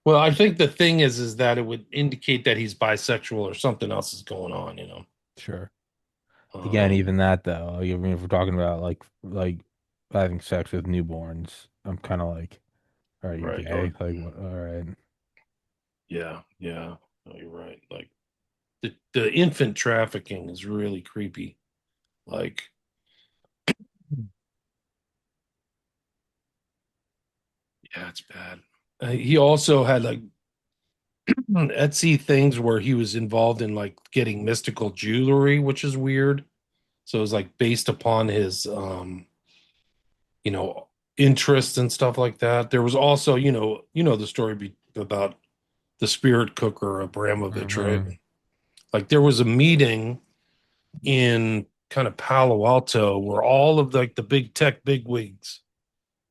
Well, I think the thing is that it would indicate that he's bisexual or something else is going on. sure. Again, Um, even that though, like, I mean, if we're talking about like having sex with newborns, I'm kind of like, are you right. gay? Like, what? All right, Yeah, yeah. No, you're right. Like the infant trafficking is really creepy. Like, yeah, it's bad. He also had like Etsy things where he was involved in like getting mystical jewelry, which is weird. So it was like based upon his you know, interests and stuff like that. There was also, the story about the spirit cooker Abramovich, right? hmm Like there was a meeting in kind of Palo Alto where all of like the big tech bigwigs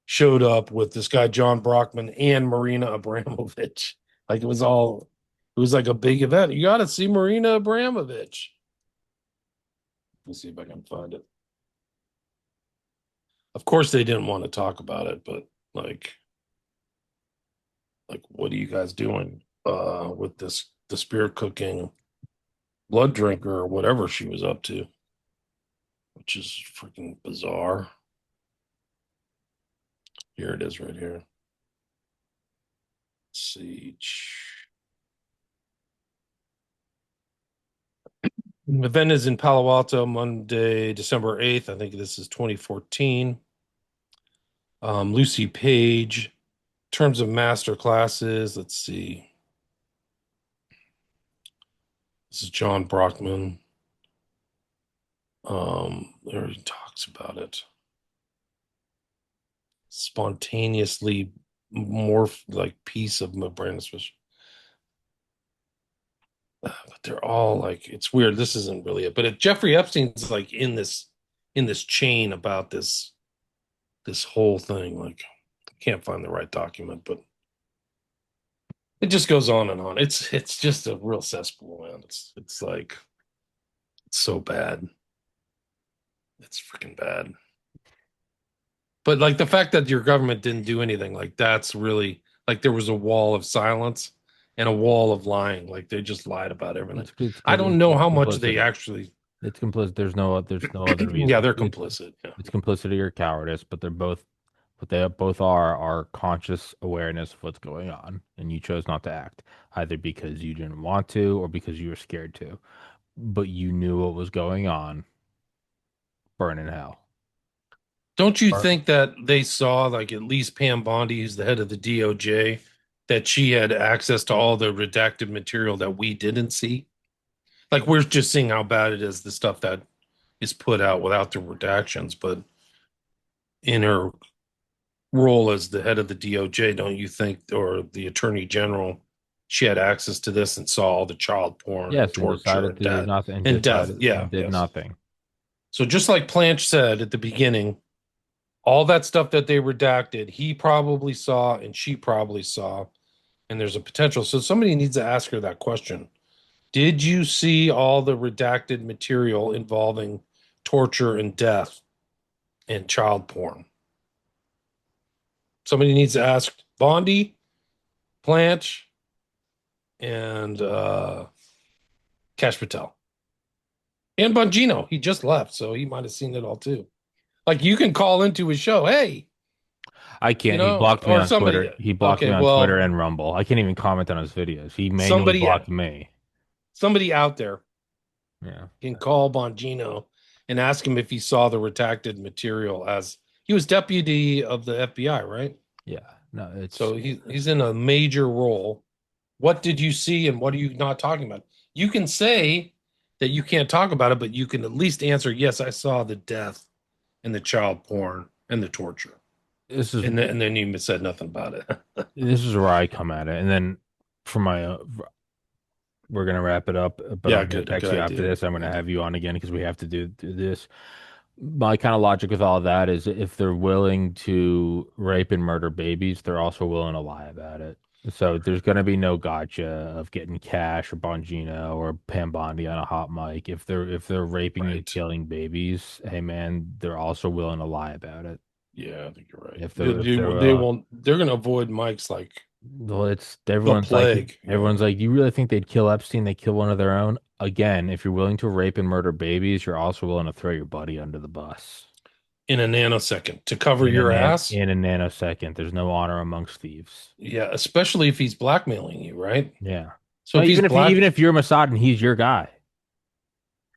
showed up with this guy John Brockman and Marina Abramovich. Like it was like a big event. You got to see Marina Abramovich. Let's see if I can find it. Of course, they didn't want to talk about it, but like, what are you guys doing with the spirit cooking blood drinker or whatever she was up to, which is freaking bizarre. Here it is right here. Let's see. The event is in Palo Alto, Monday, December 8th. I think this is 2014. Lucy Page, in terms of master classes, let's see. This is John Brockman. There he talks about it. Spontaneously morph like piece of my brain, especially. But they're all like it's weird. This isn't really it, but Jeffrey Epstein's like in this chain about this whole thing. Like, I can't find the right document, but it just goes on and on. It's just a real cesspool, man. It's like it's so bad. It's freaking bad. But like the fact that your government didn't do anything, like that's really like there was a wall of silence and a wall of lying. Like they just lied about everything. it's I don't know it's how much they complicity. actually. It's complicit. There's no other Yeah, reason. they're complicit. Yeah. It's complicity or cowardice, but they're both what they both are conscious awareness of what's going on, and you chose not to act either because you didn't want to or because you were scared to, but you knew what was going on. Burn in hell. Don't you Burn. think that they saw, like, at least Pam Bondi, who's the head of the DOJ, that she had access to all the redacted material that we didn't see? Like, we're just seeing how bad it is, the stuff that is put out without the redactions. But in her role as the head of the DOJ, don't you think, or the attorney general, she had access to this and saw all the child porn and Yes, and torture decided and to do death nothing, and and death? decided Yeah, and did yes. nothing. So just like Planch said at the beginning, All that stuff that they redacted, he probably saw and she probably saw, and there's a potential. So somebody needs to ask her that question. Did you see all the redacted material involving torture and death and child porn? Somebody needs to ask Bondi, Plant, and Cash Patel. And Bongino. He just left, so he might have seen it all too. Like, you can call into his show, hey, I you can't. He know, blocked me or on somebody. Twitter. He blocked me Okay, on Twitter well, and Rumble. I can't even comment on his videos. He manually somebody blocked me. somebody out there Yeah. can call Bongino and ask him if he saw the redacted material, as he was deputy of the FBI, right? Yeah. No, So he's in a major role. What did you see and what are you not talking about? You can say that you can't talk about it, but you can at least answer, yes, I saw the death and the child porn and the torture. this is And then you said nothing about it. this is where I come at it. And then for my we're gonna wrap it up, but Yeah, I'm gonna good text you after idea. this. I'm gonna have you on again because we have to do this. My kind of logic with all that is if they're willing to rape and murder babies, they're also willing to lie about it. So there's going to be no gotcha of getting Cash or Bongino or Pam Bondi on a hot mic. If they're raping and Right. killing babies, hey man, they're also willing to lie about it. Yeah, I think you're right. If They, they're if they're they won't, they're going to avoid Mike's like well, it's the plague. everyone's like, you really think they'd kill Epstein? They kill one of their own? Again, if you're willing to rape and murder babies, you're also willing to throw your buddy under the bus. In a nanosecond to cover your ass. In a nanosecond. There's no honor amongst thieves. Yeah, especially if he's blackmailing you, right? Yeah. So Well, if he's even if you're Mossad and he's your guy,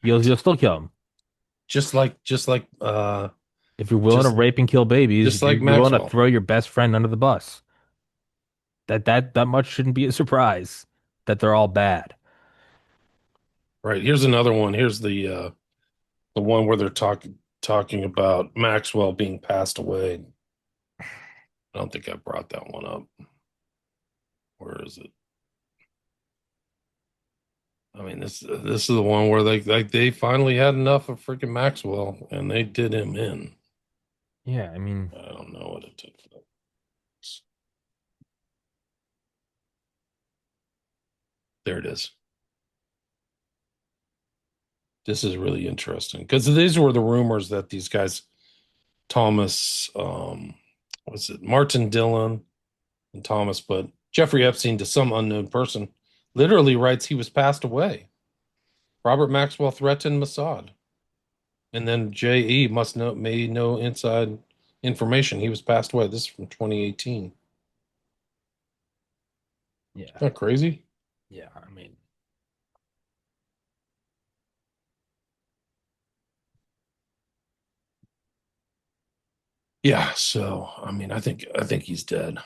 you'll still kill him. just like If you're willing to rape and kill babies, just like you're willing to Maxwell. throw your best friend under the bus. That much shouldn't be a surprise that they're all bad. Right. Here's another one. Here's the one where they're talking about Maxwell being passed away. I don't think I brought that one up. Where is it? I mean, this is the one where they finally had enough of freaking Maxwell and they did him in. Yeah, I mean, I don't know what it took for that. There it is. This is really interesting because these were the rumors that these guys, Thomas, what's it, Martin Dillon and Thomas, but Jeffrey Epstein to some unknown person literally writes he was passed away. Robert Maxwell threatened Mossad. And then J.E. may know inside information. He was passed away. This is from 2018. yeah. Isn't that crazy? Yeah, I mean, Yeah, so I mean, I think he's dead.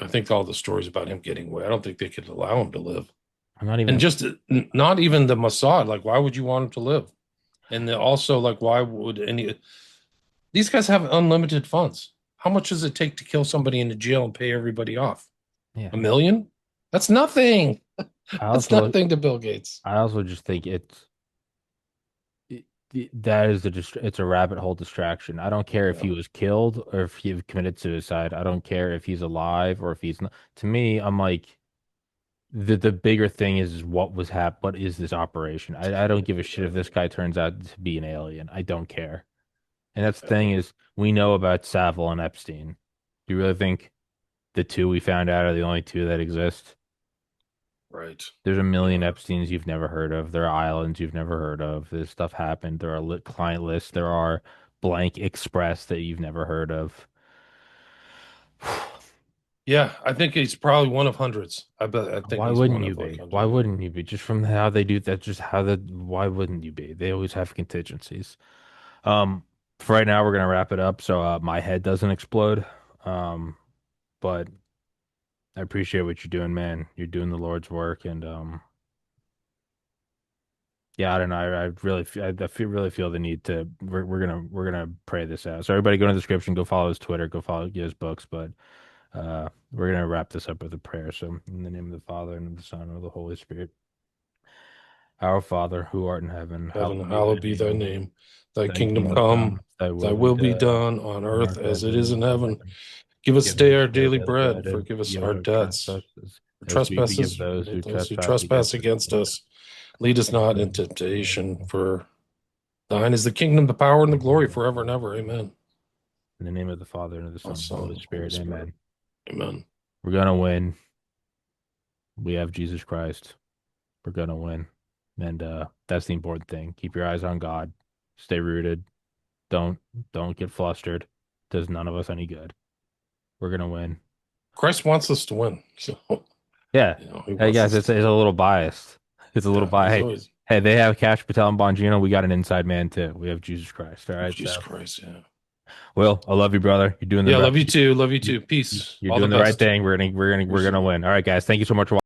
I think all the stories about him getting away, I don't think they could allow him to live. I'm not even And just not even the Mossad, like why would you want him to live? And also like why would any these guys have unlimited funds. How much does it take to kill somebody in the jail and pay everybody off? yeah. $1 million? That's nothing. I That's also nothing to Bill Gates. I also just think that is it's a rabbit hole distraction. I don't care if he was killed or if he committed suicide. I don't care if he's alive or if he's not. To me, I'm like the bigger thing is what is this operation? I don't give a shit if this guy turns out to be an alien. I don't care. And that's the thing is we know about Savile and Epstein. Do you really think the two we found out are the only two that exist? Right. There's a million Epsteins you've never heard of. There are islands you've never heard of. This stuff happened. There are lit client lists. There are blank express that you've never heard of. Yeah, I think he's probably one of hundreds. I think Why he's wouldn't one you of like be? Why 100. wouldn't you be? Just from how they do that, just how the why wouldn't you be? They always have contingencies. Um, for right now, we're gonna wrap it up so my head doesn't explode. Um, but I appreciate what you're doing, man. You're doing the Lord's work, and yeah, I don't know. I really, really feel the need to. We're gonna pray this out. So everybody, go in the description, go follow his Twitter, go follow his books. But we're gonna wrap this up with a prayer. So in the name of the Father and of the Son and of the Holy Spirit. Our Father who art in heaven, Heaven, hallowed be hallowed thy be thy name. name. Thy Thy kingdom kingdom come, come, thy thy will be will be done done on on earth earth as as it it is is in in heaven. heaven. Give us Give us today this our day our daily daily bread. bread, and Forgive us forgive our us our debts, trespasses, our as we forgive trespasses, those who those who trespass trespass against us. against us. Lead us Lead us not not into into temptation, temptation. for thine is the kingdom, the power, and the glory forever and ever. Amen. In the name of the Father, and of the Son, Son, and of the Holy Holy Spirit, Spirit. amen. Amen. We're gonna win. We have Jesus Christ. We're gonna win. And that's the important thing. Keep your eyes on God. Stay rooted. Don't don't get flustered. Does none of us any good. We're gonna win. Christ wants us to win. So, Yeah. he Hey wants guys, us it's to, a little biased. It's a little yeah, biased. he's Hey, always, hey, they have Cash Patel and Bongino. We got an inside man too. We have Jesus Christ. All right. Jesus So, Christ, yeah. Will, I love you, brother. You're doing the Yeah, right. love you too. Love you You, too. Peace. you're All the doing the right best. thing. We're Appreciate gonna it. win. All right, guys. Thank you so much for watching.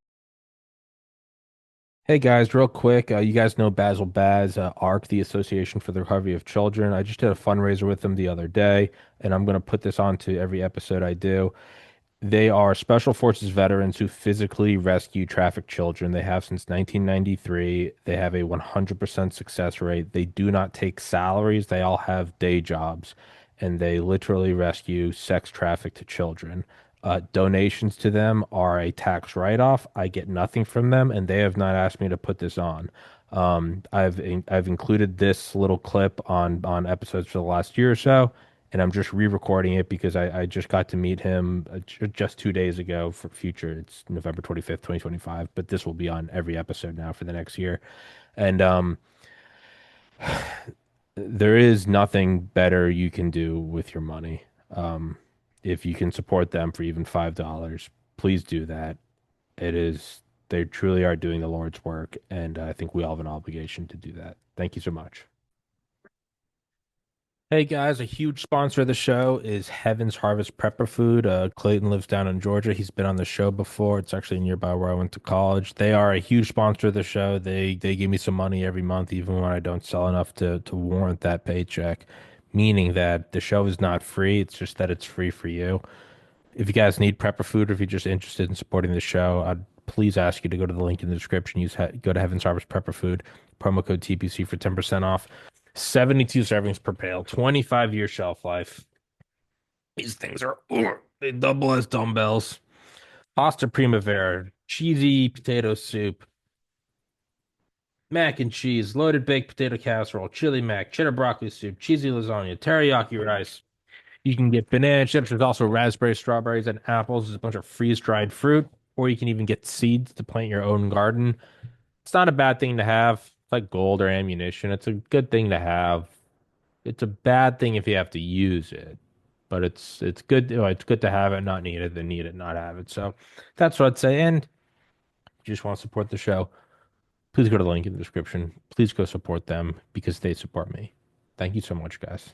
Hey guys, real quick, you guys know Basil Baz, ARC, the Association for the Recovery of Children. I just did a fundraiser with them the other day, and I'm going to put this on to every episode I do. They are special forces veterans who physically rescue trafficked children. They have since 1993. They have a 100% success rate. They do not take salaries. They all have day jobs, and they literally rescue sex trafficked children. Donations to them are a tax write-off. I get nothing from them, and they have not asked me to put this on. I've included this little clip on episodes for the last year or so, and I'm just re-recording it because I just got to meet him just 2 days ago for future. It's November 25th, 2025, but this will be on every episode now for the next year. And there is nothing better you can do with your money. If you can support them for even $5, please do that. It is, they truly are doing the Lord's work, and I think we all have an obligation to do that. Thank you so much. Hey guys, a huge sponsor of the show is Heaven's Harvest Prepper Food. Clayton lives down in Georgia. He's been on the show before. It's actually nearby where I went to college. They are a huge sponsor of the show. They give me some money every month, even when I don't sell enough to warrant that paycheck. Meaning that the show is not free. It's just that it's free for you. If you guys need prepper food, or if you're just interested in supporting the show, I'd please ask you to go to the link in the description. Go to Heaven's Harvest Prepper Food, promo code TPC for 10% off. 72 servings per pail, 25-year shelf life. These things are, they double as dumbbells. Pasta Primavera, cheesy potato soup, mac and cheese, loaded baked potato casserole, chili mac, cheddar broccoli soup, cheesy lasagna, teriyaki rice. You can get banana chips. There's also raspberries, strawberries, and apples. There's a bunch of freeze-dried fruit, or you can even get seeds to plant your own garden. It's not a bad thing to have. It's like gold or ammunition. It's a good thing to have. It's a bad thing if you have to use it, but it's good. It's good to have it, not need it, than need it, not have it. So that's what I'd say. And if you just want to support the show, please go to the link in the description. Please go support them because they support me. Thank you so much, guys.